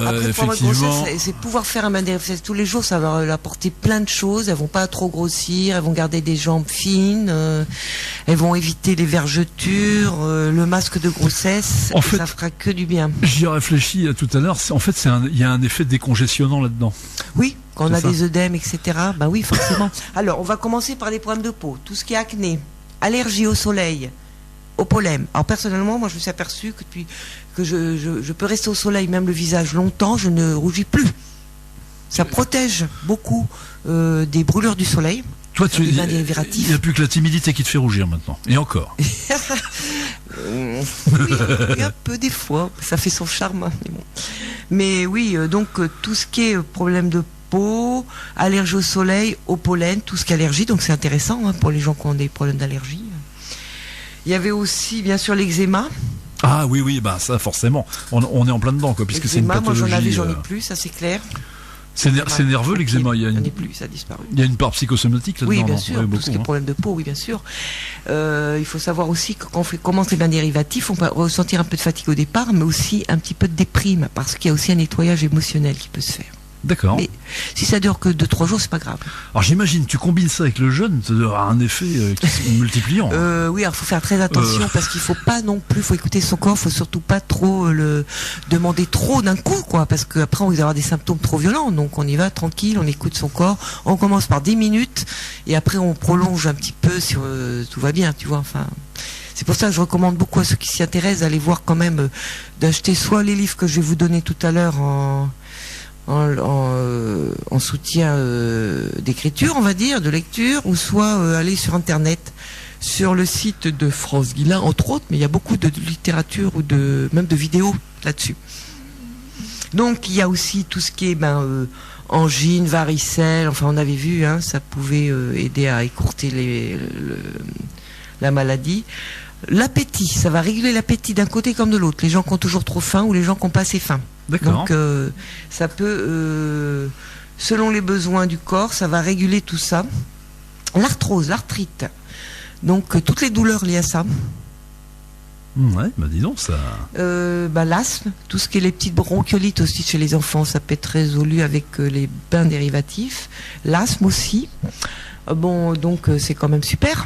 après, effectivement. Grossesse, c'est pouvoir faire un bain dérivatif tous les jours, ça va leur apporter plein de choses, elles vont pas trop grossir, elles vont garder des jambes fines, elles vont éviter les vergetures, le masque de grossesse, en fait, ça fera que du bien. J'y ai réfléchi tout à l'heure, en fait il y a un effet décongestionnant là-dedans. Oui, quand on a des œdèmes, etc. Bah oui, forcément. Alors, on va commencer par les problèmes de peau, tout ce qui est acné, allergie au soleil, au pollen. Alors personnellement, moi je me suis aperçu que je peux rester au soleil, même le visage longtemps, je ne rougis plus. Ça protège beaucoup des brûlures du soleil. Toi, il n'y a plus que la timidité qui te fait rougir maintenant. Et encore. Oui, un peu des fois, ça fait son charme. Mais oui, donc tout ce qui est problème de peau, allergie au soleil, au pollen, tout ce qui est allergie, donc c'est intéressant pour les gens qui ont des problèmes d'allergie. Il y avait aussi, bien sûr, l'eczéma. Ah oui, bah ça forcément. On est en plein dedans, quoi, puisque c'est une pathologie. Moi j'en ai plus, ça c'est clair. C'est nerveux l'eczéma. Il n'y en a plus, ça a disparu. Il y a une part psychosomatique là-dedans. Oui, bien sûr, tout ce qui est problème de peau, oui, bien sûr. Il faut savoir aussi que quand on commence les bains dérivatifs, on peut ressentir un peu de fatigue au départ, mais aussi un petit peu de déprime, parce qu'il y a aussi un nettoyage émotionnel qui peut se faire. D'accord. Mais si ça dure que 2-3 jours, c'est pas grave. Alors j'imagine, tu combines ça avec le jeûne, ça aura un effet qui est multipliant. Oui, alors faut faire très attention parce qu'il faut pas non plus, faut écouter son corps, faut surtout pas trop le demander trop d'un coup, quoi, parce qu'après on va avoir des symptômes trop violents. Donc on y va tranquille, on écoute son corps. On commence par 10 minutes et après on prolonge un petit peu si tout va bien, tu vois. Enfin. C'est pour ça que je recommande beaucoup à ceux qui s'y intéressent d'aller voir quand même, d'acheter soit les livres que je vais vous donner tout à l'heure en soutien d'écriture, on va dire, de lecture, ou soit aller sur internet, sur le site de France Guillain, entre autres, mais il y a beaucoup de littérature ou même de vidéos là-dessus. Donc il y a aussi tout ce qui est angine, varicelle, enfin on avait vu, ça pouvait aider à écourter la maladie. L'appétit, ça va réguler l'appétit d'un côté comme de l'autre. Les gens qui ont toujours trop faim ou les gens qui n'ont pas assez faim. D'accord. Donc ça peut, selon les besoins du corps, ça va réguler tout ça. L'arthrose, l'arthrite, donc toutes les douleurs liées à ça. Ouais, bah dis donc ça. L'asthme, tout ce qui est les petites bronchiolites aussi chez les enfants, ça peut être résolu avec les bains dérivatifs. L'asthme aussi. Bon, donc c'est quand même super.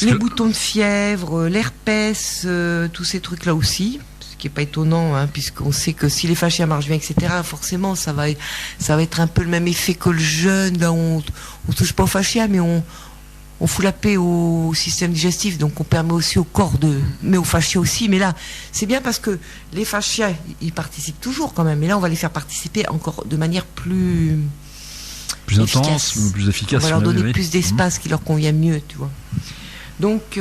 Les boutons de fièvre, l'herpès, tous ces trucs-là aussi. Ce qui est pas étonnant, hein, puisqu'on sait que si les fascias marchent bien, etc., forcément, ça va être un peu le même effet que le jeûne. Là, on touche pas aux fascias, mais on fout la paix au système digestif, donc on permet aussi au corps mais aux fascias aussi. Mais là, c'est bien parce que les fascias, ils participent toujours quand même. Mais là, on va les faire participer encore de manière plus intense, plus efficace. On va leur donner plus d'espace qui leur convient mieux, tu vois. Donc,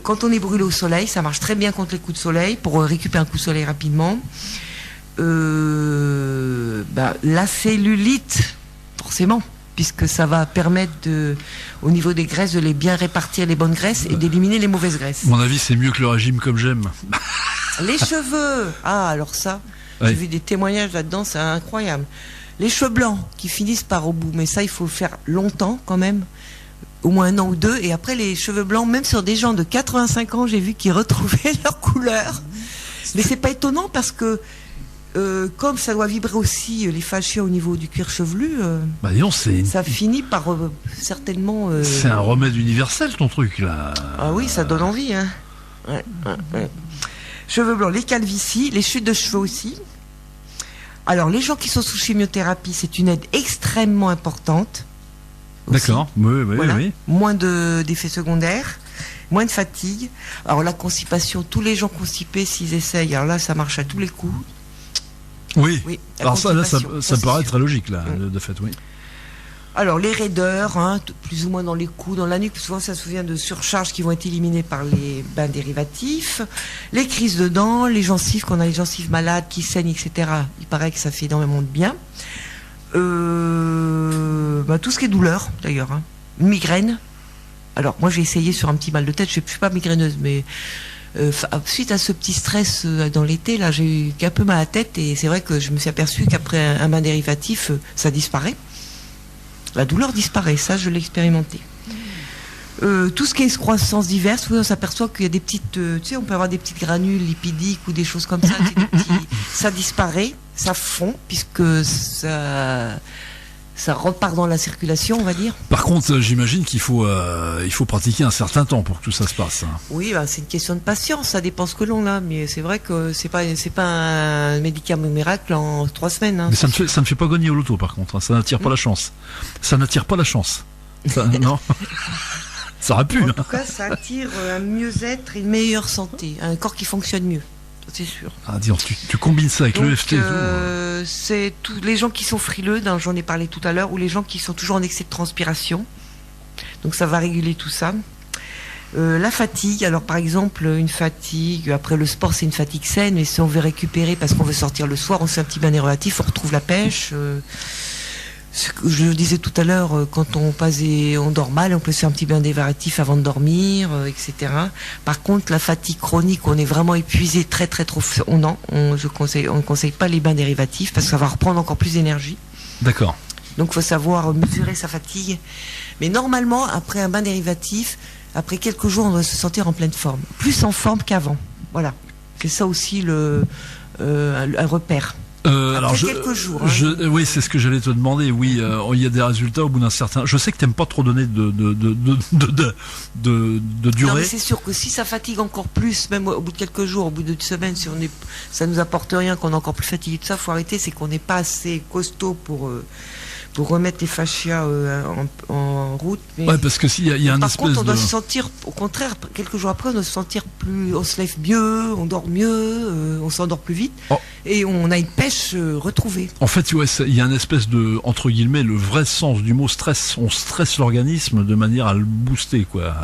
quand on est brûlé au soleil, ça marche très bien contre les coups de soleil, pour récupérer un coup de soleil rapidement. La cellulite, forcément, puisque ça va permettre au niveau des graisses, de les bien répartir les bonnes graisses et d'éliminer les mauvaises graisses. À mon avis, c'est mieux que le régime comme j'aime. Les cheveux, alors ça, j'ai vu des témoignages là-dedans, c'est incroyable. Les cheveux blancs qui finissent par au bout, mais ça, il faut le faire longtemps quand même, au moins 1 an ou 2, et après les cheveux blancs, même sur des gens de 85 ans, j'ai vu qu'ils retrouvaient leur couleur. Mais c'est pas étonnant parce que comme ça doit vibrer aussi les fascias au niveau du cuir chevelu, ça finit par certainement... C'est un remède universel ton truc là. Ah oui, ça donne envie. Hein. Ouais. Cheveux blancs, les calvities, les chutes de cheveux aussi. Alors les gens qui sont sous chimiothérapie, c'est une aide extrêmement importante. Aussi. D'accord, oui. Moins d'effets secondaires, moins de fatigue. Alors la constipation, tous les gens constipés, s'ils essayent, alors là ça marche à tous les coups. Oui. Alors ça paraît très logique là, de fait, oui. Alors les raideurs, plus ou moins dans les coups, dans la nuque, souvent ça se souvient de surcharges qui vont être éliminées par les bains dérivatifs. Les crises de dents, les gencives, qu'on a les gencives malades qui saignent, etc. Il paraît que ça fait énormément de bien. Tout ce qui est douleur d'ailleurs, migraine. Alors moi j'ai essayé sur un petit mal de tête, je suis pas migraineuse, mais suite à ce petit stress dans l'été, là j'ai eu un peu mal à la tête, et c'est vrai que je me suis aperçu qu'après un bain dérivatif, ça disparaît. La douleur disparaît, ça je l'ai expérimenté. Tout ce qui est excroissances diverses, on s'aperçoit qu'il y a des petites, on peut avoir des petites granules lipidiques ou des choses comme ça, ça disparaît, ça fond, puisque ça repart dans la circulation, on va dire. Par contre, j'imagine qu'il faut pratiquer un certain temps pour que tout ça se passe. Oui, c'est une question de patience, ça dépend ce que l'on a, mais c'est vrai que c'est pas un médicament miracle en 3 semaines. Mais ça ne fait pas gagner au loto, par contre, ça n'attire pas la chance. Ça n'attire pas la chance. Non. Ça aurait pu. En tout cas, ça attire un mieux-être et une meilleure santé, un corps qui fonctionne mieux, c'est sûr. Tu combines ça avec l'EFT. C'est tous les gens qui sont frileux, j'en ai parlé tout à l'heure, ou les gens qui sont toujours en excès de transpiration. Donc ça va réguler tout ça. La fatigue, alors par exemple, une fatigue, après le sport c'est une fatigue saine, mais si on veut récupérer parce qu'on veut sortir le soir, on fait un petit bain dérivatif, on retrouve la pêche. Je le disais tout à l'heure, quand on dort mal, on peut se faire un petit bain dérivatif avant de dormir, etc. Par contre, la fatigue chronique, on est vraiment épuisé très trop. On ne conseille pas les bains dérivatifs parce que ça va reprendre encore plus d'énergie. D'accord. Donc, il faut savoir mesurer sa fatigue. Mais normalement, après un bain dérivatif, après quelques jours, on doit se sentir en pleine forme, plus en forme qu'avant. Voilà. C'est ça aussi un repère. Alors quelques jours. Oui, c'est ce que j'allais te demander. Oui, il y a des résultats au bout d'un certain. Je sais que t'aimes pas trop donner de durée. Non, mais c'est sûr que si ça fatigue encore plus, même au bout de quelques jours, au bout d'une semaine, ça nous apporte rien, qu'on est encore plus fatigué de ça, faut arrêter. C'est qu'on n'est pas assez costaud pour remettre les fascias en route. Mais ouais, parce que s'il y a un espèce Par contre, on doit se sentir, au contraire, quelques jours après, on doit se sentir on se lève mieux, on dort mieux, on s'endort plus vite, et on a une pêche retrouvée. En fait, il y a un espèce de, entre guillemets, le vrai sens du mot stress. On stresse l'organisme de manière à le booster, quoi.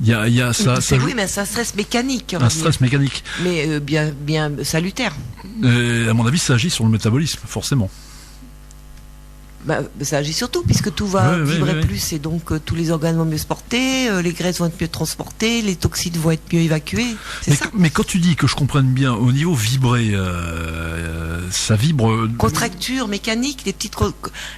Il y a ça. Oui, mais c'est un stress mécanique. Stress mécanique. Mais bien salutaire. À mon avis, ça agit sur le métabolisme, forcément. Ça agit surtout, puisque tout va vibrer ouais. plus, et donc tous les organes vont mieux se porter, les graisses vont être mieux transportées, les toxines vont être mieux évacuées. Mais quand tu dis, que je comprenne bien, au niveau vibré, ça vibre... Contracture mécanique, des petites...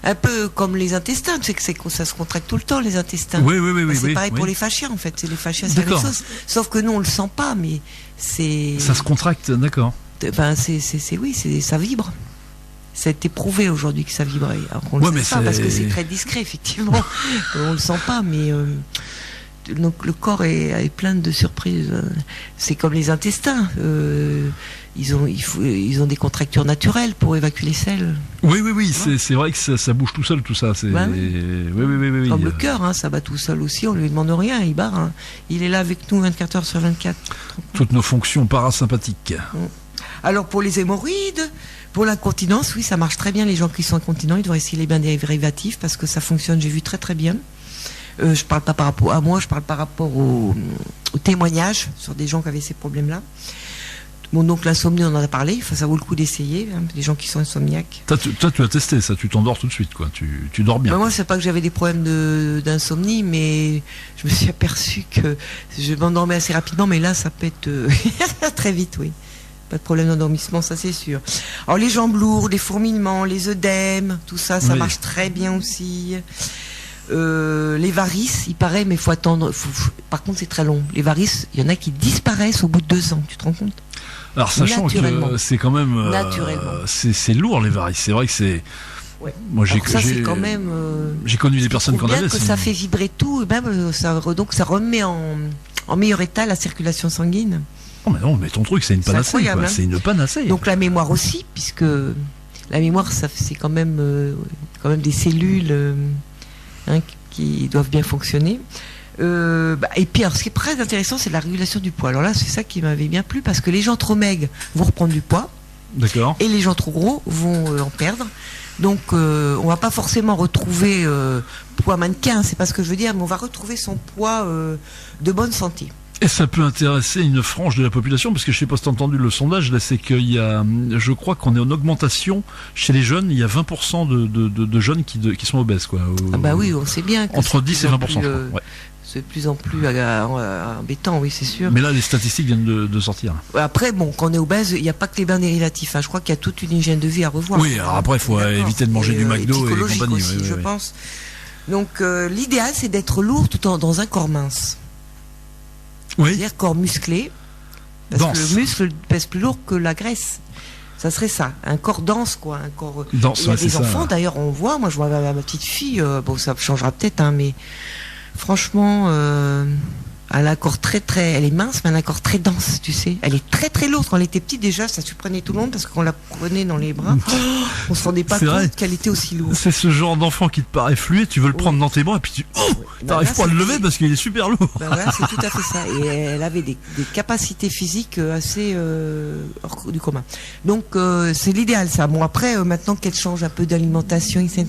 Un peu comme les intestins, tu sais que ça se contracte tout le temps, les intestins. Oui. C'est pareil pour les fascias, en fait. C'est les fascias, c'est la même chose. Sauf que nous, on le sent pas, mais c'est... Ça se contracte, d'accord. Ça vibre. C'est éprouvé aujourd'hui que ça vibrait. Alors qu'on le sait pas parce que c'est très discret, effectivement. On le sent pas, mais donc le corps est plein de surprises. C'est comme les intestins. Ils ont des contractures naturelles pour évacuer les selles. Oui. C'est vrai que ça bouge tout seul, tout ça. Oui. Comme le cœur, ça bat tout seul aussi. On lui demande rien, il barre. Hein. Il est là avec nous 24 heures sur 24. Toutes nos fonctions parasympathiques. Alors pour les hémorroïdes, pour l'incontinence, oui, ça marche très bien. Les gens qui sont incontinents, ils devraient essayer les bains dérivatifs parce que ça fonctionne, j'ai vu très très bien. Je parle pas par rapport à moi, je parle par rapport aux témoignages sur des gens qui avaient ces problèmes-là. Bon, donc l'insomnie, on en a parlé, ça vaut le coup d'essayer, les gens qui sont insomniaques. Toi, tu as testé ça, tu t'endors tout de suite, quoi. Tu dors bien. Moi, c'est pas que j'avais des problèmes d'insomnie, mais je me suis aperçu que je m'endormais assez rapidement, mais là, ça peut être très vite, oui. Pas de problème d'endormissement, ça c'est sûr. Alors les jambes lourdes, les fourmillements, les œdèmes, tout ça, ça marche très bien aussi. Les varices, il paraît, mais il faut attendre. Par contre, c'est très long. Les varices, il y en a qui disparaissent au bout de 2 ans. Tu te rends compte? Alors sachant que c'est quand même, c'est lourd les varices. C'est vrai que c'est. Ouais. Moi, j'ai connu des personnes qui en avaient. Que ça fait vibrer tout, et même donc ça remet en meilleur état la circulation sanguine. Non, mais ton truc, c'est une panacée. Hein. C'est une panacée. Donc la mémoire aussi, puisque la mémoire, c'est quand même des cellules qui doivent bien fonctionner. Et puis, alors, ce qui est très intéressant, c'est la régulation du poids. Alors là, c'est ça qui m'avait bien plu, parce que les gens trop maigres vont reprendre du poids. D'accord. Et les gens trop gros vont en perdre. Donc, on va pas forcément retrouver poids mannequin, c'est pas ce que je veux dire, mais on va retrouver son poids de bonne santé. Et ça peut intéresser une frange de la population, parce que je sais pas si tu as entendu le sondage, là, c'est qu'il y a, je crois qu'on est en augmentation chez les jeunes, il y a 20% de jeunes qui sont obèses, quoi. Oui, on sait bien. Entre 10 et 20%. C'est de plus en plus embêtant, oui, c'est sûr. Mais là, les statistiques viennent de sortir. Après, quand on est obèse, il n'y a pas que les bains dérivatifs. Je crois qu'il y a toute une hygiène de vie à revoir. Oui, alors après, il faut éviter de manger du McDo et compagnie. Aussi, je pense. Donc, l'idéal, c'est d'être lourd tout dans un corps mince. Oui. C'est-à-dire corps musclé, parce que le muscle pèse plus lourd que la graisse. Ça serait ça, un corps dense, quoi, un corps. Dense, il y a des enfants, d'ailleurs, on voit. Moi, je vois ma petite fille. Ça changera peut-être, mais franchement, elle a un corps elle est mince, mais elle a un corps très dense, tu sais. Elle est très très lourde. Quand elle était petite, déjà, ça surprenait tout le monde parce qu'on la prenait dans les bras. On se rendait pas compte qu'elle était aussi lourde. C'est ce genre d'enfant qui te paraît fluet, tu veux le prendre dans tes bras, et puis t'arrives pas à le lever parce qu'il est super lourd. Voilà, c'est tout à fait ça. Et elle avait des capacités physiques assez hors du commun. Donc, c'est l'idéal, ça. Bon, après, maintenant qu'elle change un peu d'alimentation, etc.,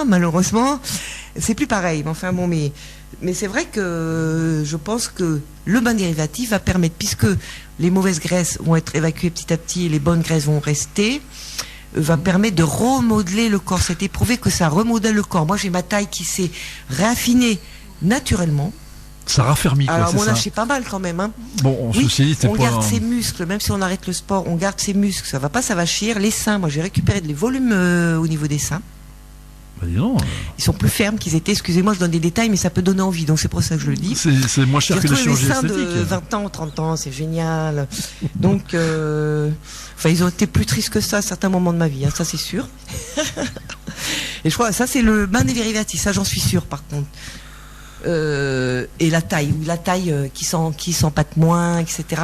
malheureusement, c'est plus pareil. Enfin, bon, mais c'est vrai que je pense que le bain dérivatif va permettre, puisque les mauvaises graisses vont être évacuées petit à petit et les bonnes graisses vont rester, va permettre de remodeler le corps. C'est éprouvé que ça remodèle le corps. Moi, j'ai ma taille qui s'est réaffinée naturellement. Ça raffermit, quoi. Alors, mon âge, c'est pas mal quand même. Hein. Bon, on garde ses muscles, même si on arrête le sport, on garde ses muscles. Ça va pas s'avachir. Les seins, moi, j'ai récupéré des volumes au niveau des seins. Ils sont plus fermes qu'ils étaient. Excusez-moi, je donne des détails, mais ça peut donner envie, donc c'est pour ça que je le dis. C'est moins cher que la chirurgie esthétique. Des seins de 20 ans, 30 ans, c'est génial. Donc, ils ont été plus tristes que ça à certains moments de ma vie, ça c'est sûr. Et je crois ça c'est le bain dérivatif, ça j'en suis sûr par contre. Et la taille qui s'empâte moins, etc.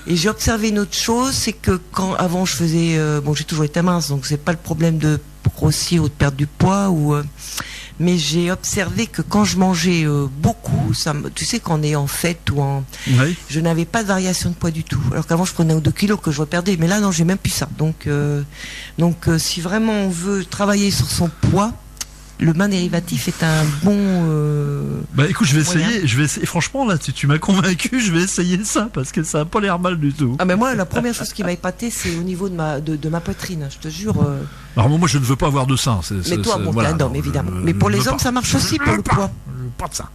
Et j'ai observé une autre chose, c'est que avant je faisais, j'ai toujours été mince, donc c'est pas le problème de grossir ou de perdre du poids mais j'ai observé que quand je mangeais beaucoup, tu sais, quand on est en fête je n'avais pas de variation de poids du tout. Alors qu'avant je prenais 1 ou 2 kilos que je reperdais, mais là non, j'ai même plus ça. Donc si vraiment on veut travailler sur son poids, le bain dérivatif est un bon. Bah écoute, je vais moyen. essayer. Franchement, là, tu m'as convaincu. Je vais essayer ça parce que ça a pas l'air mal du tout. Ah mais moi, la première chose qui m'a épaté, c'est au niveau de ma poitrine. Je te jure. Alors moi, je ne veux pas avoir de sein. Mais toi, bon, t'es un homme, évidemment. Mais pour les hommes, ça marche aussi pour le poids. Pas de sein.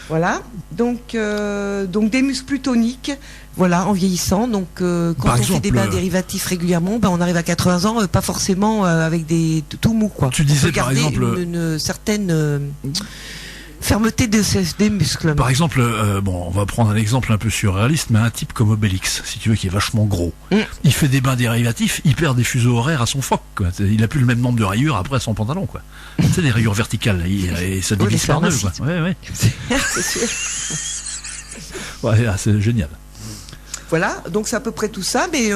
Voilà. Donc des muscles toniques. Voilà, en vieillissant. Donc quand Par on exemple, fait des bains dérivatifs régulièrement, on arrive à 80 ans, pas forcément avec des tout mou quoi. Tu disais, on peut par garder exemple, une certaine fermeté des muscles. Par exemple, bon, on va prendre un exemple un peu surréaliste, mais un type comme Obélix, si tu veux, qui est vachement gros. Il fait des bains dérivatifs, il perd des fuseaux horaires à son froc, quoi. Il a plus le même nombre de rayures après à son pantalon, quoi. Tu sais, des rayures verticales, et ça divise par deux, quoi. Ouais. C'est sûr. Ouais, c'est génial. Voilà, donc c'est à peu près tout ça, mais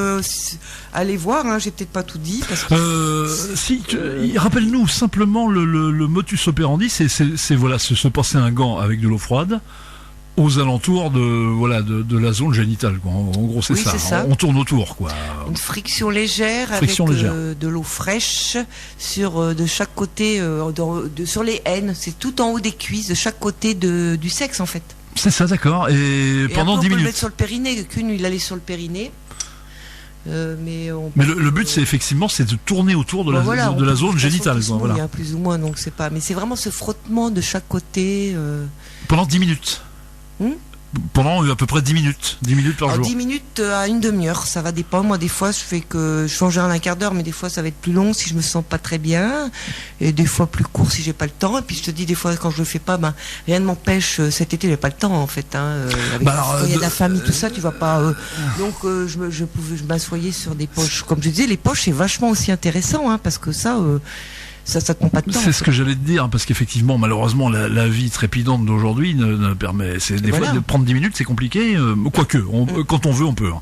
allez voir, hein, j'ai peut-être pas tout dit. Parce que... Rappelle-nous simplement le motus operandi, c'est voilà, se passer un gant avec de l'eau froide aux alentours de la zone génitale, quoi. En gros, c'est ça. On tourne autour, quoi. Une friction légère avec de l'eau fraîche de chaque côté, sur les haines. C'est tout en haut des cuisses, de chaque côté du sexe, en fait. C'est ça, d'accord. Et pendant après, 10 minutes. On peut le mettre sur le périnée. Qu'une, il allait sur le périnée. Mais le but, c'est effectivement, c'est de tourner autour de la zone génitale, quoi. Voilà. Il y a plus ou moins, donc c'est pas. Mais c'est vraiment ce frottement de chaque côté. Pendant 10 minutes. Pendant à peu près 10 minutes. 10 minutes par jour. 10 minutes à une demi-heure, ça va dépendre. Moi, des fois, je change un quart d'heure, mais des fois, ça va être plus long si je me sens pas très bien. Et des fois, plus court si j'ai pas le temps. Et puis, je te dis, des fois, quand je le fais pas, rien ne m'empêche. Cet été, j'ai pas le temps, en fait. Quand il y a de la famille, tout ça, tu vas pas. Donc, je m'assoyais sur des poches. Comme je disais, les poches, c'est vachement aussi intéressant, hein, parce que ça te prend pas de temps. C'est ce que j'allais te dire, parce qu'effectivement, malheureusement, la vie trépidante d'aujourd'hui ne permet. Des fois, de prendre 10 minutes, c'est compliqué. Quoique, quand on veut, on peut. Hein.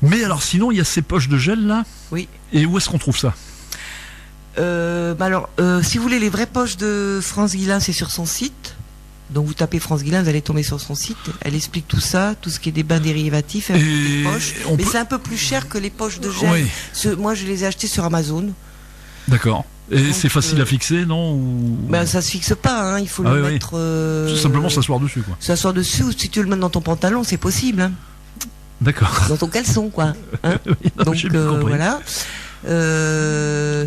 Mais alors, sinon, il y a ces poches de gel là. Oui. Et où est-ce qu'on trouve ça? Si vous voulez les vraies poches de France Guillain, c'est sur son site. Donc vous tapez France Guillain, vous allez tomber sur son site. Elle explique tout ça, tout ce qui est des bains dérivatifs, avec des poches. Mais c'est un peu plus cher que les poches de gel. Oui. Moi, je les ai achetées sur Amazon. D'accord. Et c'est facile à fixer, non? Ça se fixe pas, hein. Il faut le mettre. Tout simplement s'asseoir dessus, quoi. S'asseoir dessus, ou si tu le mets dans ton pantalon, c'est possible. Hein. D'accord. Dans ton caleçon, quoi. Hein. Donc voilà.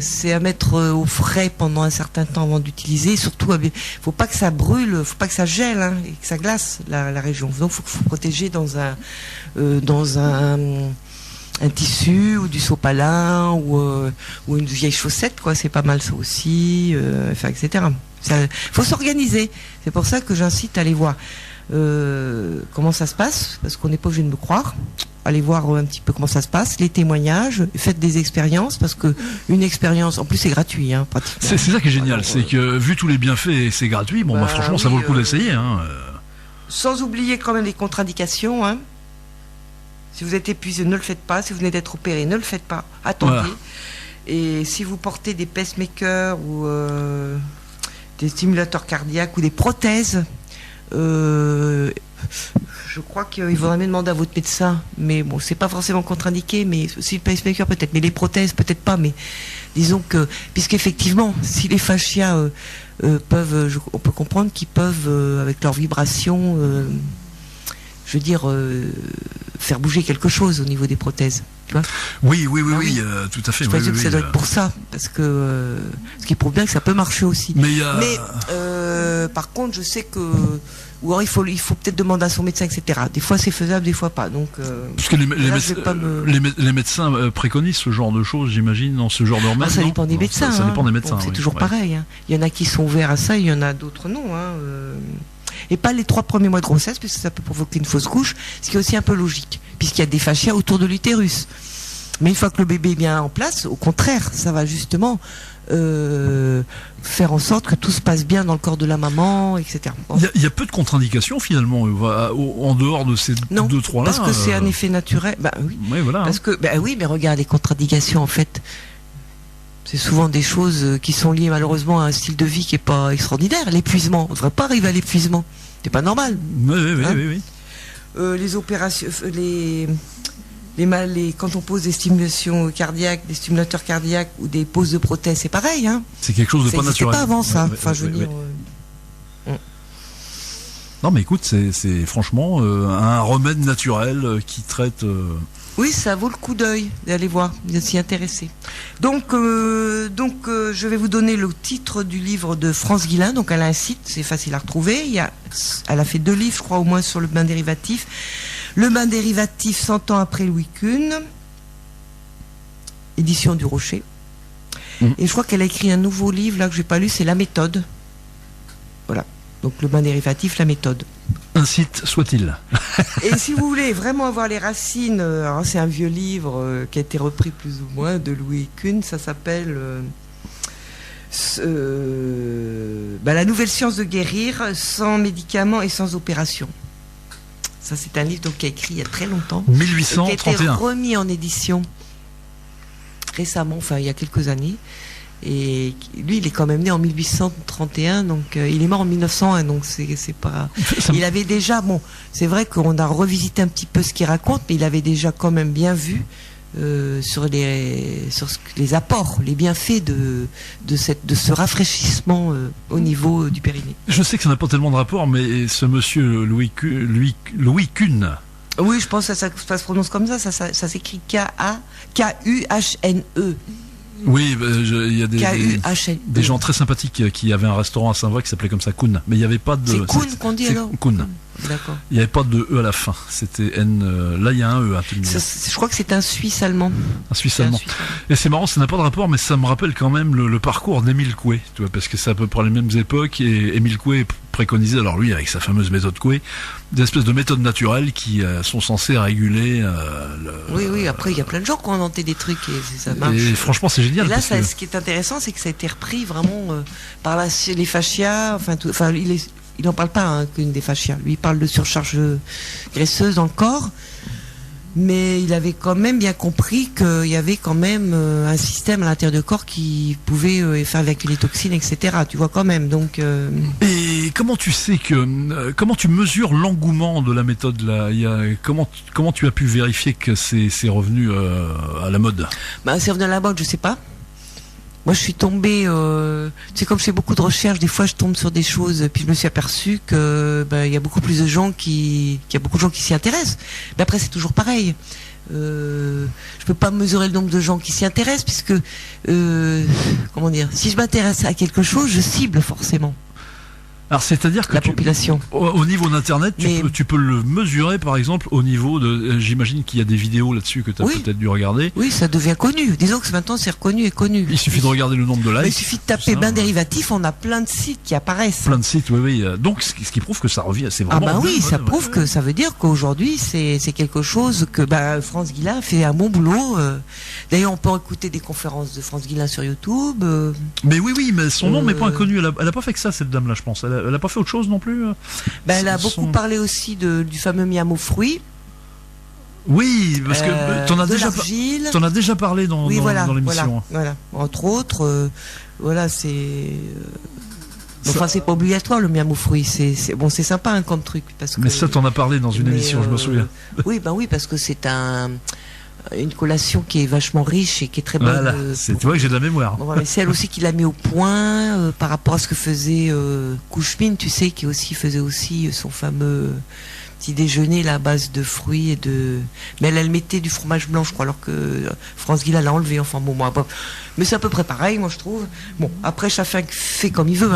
C'est à mettre au frais pendant un certain temps avant d'utiliser. Surtout, faut pas que ça brûle, faut pas que ça gèle, hein, et que ça glace la région. Donc, faut protéger dans un tissu ou du sopalin ou une vieille chaussette, quoi. C'est pas mal ça aussi, etc. Faut s'organiser. C'est pour ça que j'incite à aller voir comment ça se passe, parce qu'on n'est pas obligé de me croire. Allez voir un petit peu comment ça se passe, les témoignages, faites des expériences, parce que une expérience, en plus c'est gratuit, hein, pratiquement. C'est ça qui est génial, c'est que vu tous les bienfaits, c'est gratuit. Bon, franchement, ça vaut le coup d'essayer. Hein. Sans oublier quand même les contre-indications, hein. Si vous êtes épuisé, ne le faites pas. Si vous venez d'être opéré, ne le faites pas. Attendez. Voilà. Et si vous portez des pacemakers ou des stimulateurs cardiaques ou des prothèses, je crois qu'il faudrait même demander à votre médecin. Mais bon, c'est pas forcément contre-indiqué. Mais si le pacemaker peut-être, mais les prothèses peut-être pas. Mais disons que, puisqu'effectivement, si les fascias peuvent, on peut comprendre qu'ils peuvent, avec leurs vibrations, je veux dire, faire bouger quelque chose au niveau des prothèses. Tu vois? Oui, tout à fait. Je pense que ça doit être pour ça, parce que ce qui prouve bien que ça peut marcher aussi. Mais par contre, je sais que ou alors il faut peut-être demander à son médecin, etc. Des fois c'est faisable, des fois pas. Donc parce que les médecins préconisent ce genre de choses, j'imagine, dans ce genre de remède. Ça dépend des médecins. Ça dépend des médecins. Donc, c'est toujours pareil. Hein. Il y en a qui sont ouverts à ça, il y en a d'autres non. Hein. Et pas les 3 premiers mois de grossesse, puisque ça peut provoquer une fausse couche, ce qui est aussi un peu logique, puisqu'il y a des fascias autour de l'utérus. Mais une fois que le bébé est bien en place, au contraire, ça va justement faire en sorte que tout se passe bien dans le corps de la maman, etc. Il y a peu de contre-indications finalement, en dehors de ces 2-3 là. Parce que c'est un effet naturel. Oui, voilà. Parce que, oui, mais regarde, les contre-indications, en fait, c'est souvent des choses qui sont liées malheureusement à un style de vie qui est pas extraordinaire. L'épuisement, on ne devrait pas arriver à l'épuisement. C'est pas normal. Oui. Les opérations, quand on pose des stimulations cardiaques, des stimulateurs cardiaques ou des poses de prothèses, c'est pareil. Hein. C'est quelque chose de pas naturel. C'était pas avant ça. Ouais, enfin, je veux dire. Non, mais écoute, c'est franchement un remède naturel qui traite. Oui, ça vaut le coup d'œil d'aller voir, de s'y intéresser. Donc, je vais vous donner le titre du livre de France Guillain. Donc, elle a un site, c'est facile à retrouver. Elle a fait 2 livres, je crois, au moins sur le bain dérivatif. Le bain dérivatif 100 ans après Louis Kuhn, édition du Rocher. Et je crois qu'elle a écrit un nouveau livre là que j'ai pas lu, c'est La méthode. Voilà. Donc, le bain dérivatif, La méthode. Un site soit-il. Et si vous voulez vraiment avoir les racines, alors c'est un vieux livre qui a été repris plus ou moins de Louis Kuhn, ça s'appelle La nouvelle science de guérir sans médicaments et sans opération. Ça c'est un livre donc, qui a écrit il y a très longtemps. 1831. Qui a été remis en édition récemment, enfin il y a quelques années. Et lui, il est quand même né en 1831, donc il est mort en 1901, donc c'est pas. Il avait déjà, bon, c'est vrai qu'on a revisité un petit peu ce qu'il raconte, mais il avait déjà quand même bien vu sur les apports, les bienfaits de ce rafraîchissement au niveau du périnée. Je sais que ça n'a pas tellement de rapport, mais ce monsieur Louis Kuhn. Oui, je pense que ça se prononce comme ça s'écrit K-U-H-N-E. Oui, il y a des gens très sympathiques qui avaient un restaurant à Saint-Vrai qui s'appelait comme ça, Kuhn. Mais il n'y avait pas de. C'est Kuhn qu'on dit alors. Kuhn. D'accord. Il n'y avait pas de E à la fin. C'était N. Là, il y a un E. Je crois que c'est un Suisse allemand. Un Suisse allemand. Et c'est marrant, ça n'a pas de rapport, mais ça me rappelle quand même le parcours d'Émile Coué, tu vois, parce que c'est à peu près les mêmes époques. Et Émile Coué préconisait, alors lui, avec sa fameuse méthode Coué, des espèces de méthodes naturelles qui sont censées réguler. Oui. Après, il y a plein de gens qui ont inventé des trucs et ça marche. Et franchement, c'est génial. Et là, ce qui est intéressant, c'est que ça a été repris vraiment par les fascias. Enfin, il n'en parle pas qu'une des fascias. Lui, il parle de surcharge graisseuse dans le corps. Mais il avait quand même bien compris qu'il y avait quand même un système à l'intérieur du corps qui pouvait faire évacuer les toxines, etc. Tu vois quand même. Donc. Et comment tu sais comment tu mesures l'engouement de la méthode là? Comment tu as pu vérifier que c'est revenu à la mode? C'est revenu à la mode, je sais pas. Moi, je suis tombée, tu sais, comme je fais beaucoup de recherches, des fois, je tombe sur des choses, puis je me suis aperçue que, il y a beaucoup plus de gens qu'il y a beaucoup de gens qui s'y intéressent. Mais après, c'est toujours pareil. Je peux pas mesurer le nombre de gens qui s'y intéressent, puisque, comment dire, si je m'intéresse à quelque chose, je cible forcément. Alors c'est-à-dire que la population. Au niveau d'Internet, tu peux le mesurer, par exemple, au niveau de. J'imagine qu'il y a des vidéos là-dessus que tu as peut-être dû regarder. Oui, ça devient connu. Disons que maintenant c'est reconnu et connu. Il suffit de regarder le nombre de likes. Il suffit de taper bain dérivatif, on a plein de sites qui apparaissent. Plein de sites, oui. Donc ce qui prouve que ça revient, c'est vraiment. Ah oui, ça prouve que ça veut dire qu'aujourd'hui c'est quelque chose que France Guillain fait un bon boulot. D'ailleurs, on peut écouter des conférences de France Guillain sur YouTube. Mais oui, mais son nom n'est pas inconnu. Elle a pas fait que ça, cette dame-là, je pense. Elle a pas fait autre chose non plus. Elle a beaucoup parlé aussi du fameux miam aux fruits. Oui, parce que t'en as déjà parlé dans l'émission. Voilà. Entre autres, c'est. Enfin, c'est pas obligatoire le miam aux fruits. C'est sympa comme truc mais ça, t'en as parlé dans une émission, je me souviens. Oui, parce que c'est une collation qui est vachement riche et qui est très bonne. Voilà, tu vois que j'ai de la mémoire. Mais c'est elle aussi qui l'a mis au point par rapport à ce que faisait Kouchmine, tu sais, qui aussi faisait aussi son fameux petit déjeuner là, à base de fruits et de. Mais elle mettait du fromage blanc, je crois, alors que France Guillain l'a enlevé. Enfin bon, mais c'est à peu près pareil, moi je trouve. Bon, après chacun fait comme il veut.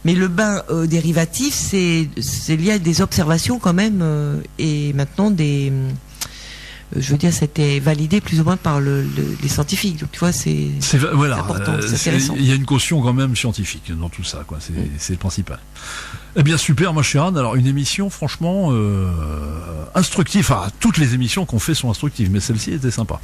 Mais le bain dérivatif, c'est lié à des observations quand même et maintenant des. Je veux dire, c'était validé plus ou moins par les scientifiques. Donc, tu vois, c'est important, c'est intéressant. Il y a une caution quand même scientifique dans tout ça, quoi. C'est le principal. Eh bien, super, ma chère Anne. Alors, une émission, franchement, instructive. Enfin, toutes les émissions qu'on fait sont instructives, mais celle-ci était sympa.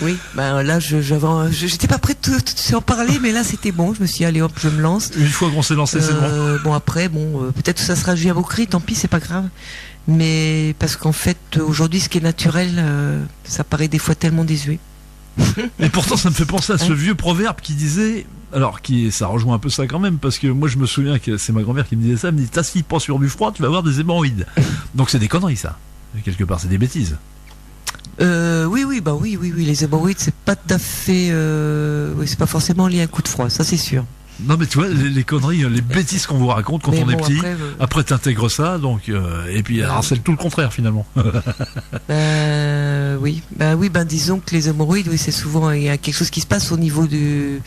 Oui, là, j'étais pas prête de en parler, mais là, c'était bon. Je me suis dit, allez hop, je me lance. Une fois qu'on s'est lancé, c'est bon. Bon, après, peut-être que ça sera juste à vos cris, tant pis, c'est pas grave. Mais parce qu'en fait, aujourd'hui, ce qui est naturel, ça paraît des fois tellement désuet. Et pourtant, ça me fait penser à ce vieux proverbe qui disait, ça rejoint un peu ça quand même, parce que moi, je me souviens que c'est ma grand-mère qui me disait ça, elle me dit, t'assis pas sur du froid, tu vas avoir des hémorroïdes. Donc c'est des conneries, ça. Quelque part, c'est des bêtises. Oui, les hémorroïdes, c'est pas tout à fait, c'est pas forcément lié à un coup de froid, ça c'est sûr. Non mais tu vois, les conneries, les bêtises qu'on vous raconte quand Mais on est bon, petit, après, t'intègres ça, donc et puis alors c'est tout le contraire finalement. Disons que les hémorroïdes, oui, c'est souvent il y a quelque chose qui se passe au niveau de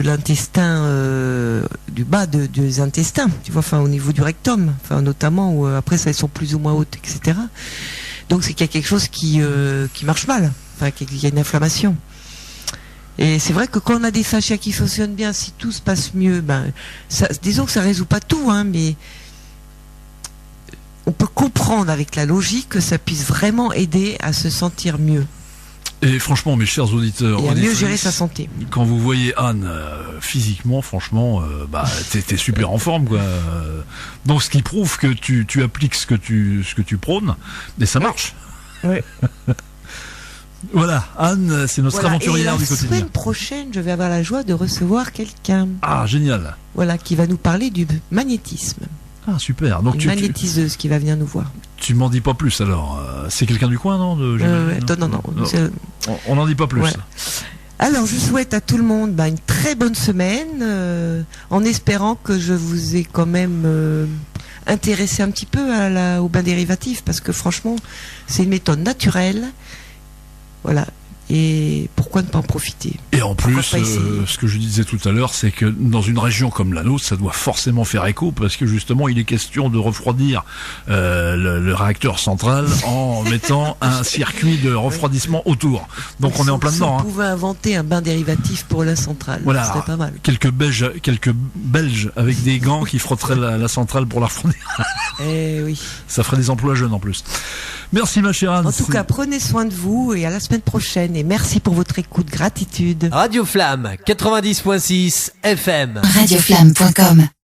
l'intestin, du bas des intestins, tu vois, enfin au niveau du rectum, enfin notamment où après ça elles sont plus ou moins hautes, etc. Donc c'est qu'il y a quelque chose qui marche mal, enfin qu'il y a une inflammation. Et c'est vrai que quand on a des fascias qui fonctionnent bien, si tout se passe mieux, disons que ça résout pas tout, hein, mais on peut comprendre avec la logique que ça puisse vraiment aider à se sentir mieux. Et franchement, mes chers auditeurs, et à mieux gérer sa santé. Quand vous voyez Anne physiquement, franchement, t'es super en forme, quoi. Donc, ce qui prouve que tu appliques ce que tu prônes, et ça marche. Oui. Voilà, Anne, c'est notre aventurière du quotidien. La semaine prochaine, je vais avoir la joie de recevoir quelqu'un. Ah, génial. Voilà, qui va nous parler du magnétisme. Ah, super. Donc une magnétiseuse qui va venir nous voir. Tu m'en dis pas plus alors. C'est quelqu'un du coin, non, Non. On n'en dit pas plus. Ouais. Alors, je souhaite à tout le monde une très bonne semaine, en espérant que je vous ai quand même intéressé un petit peu au bain dérivatif, parce que franchement, c'est une méthode naturelle. Voilà. Et pourquoi ne pas en profiter? Et en plus, ce que je disais tout à l'heure, c'est que dans une région comme la nôtre, ça doit forcément faire écho, parce que justement, il est question de refroidir le réacteur central en mettant un circuit de refroidissement autour. Donc on est en plein dedans. Si on pouvait inventer un bain dérivatif pour la centrale, voilà, ce serait pas mal. Quelques Belges avec des gants qui frotteraient la centrale pour la refroidir. Eh oui. Ça ferait des emplois jeunes en plus. Merci ma chère Anne. En tout cas, prenez soin de vous et à la semaine prochaine. Et merci pour votre écoute. Gratitude. Radio Flamme 90.6 FM. Radioflamme.com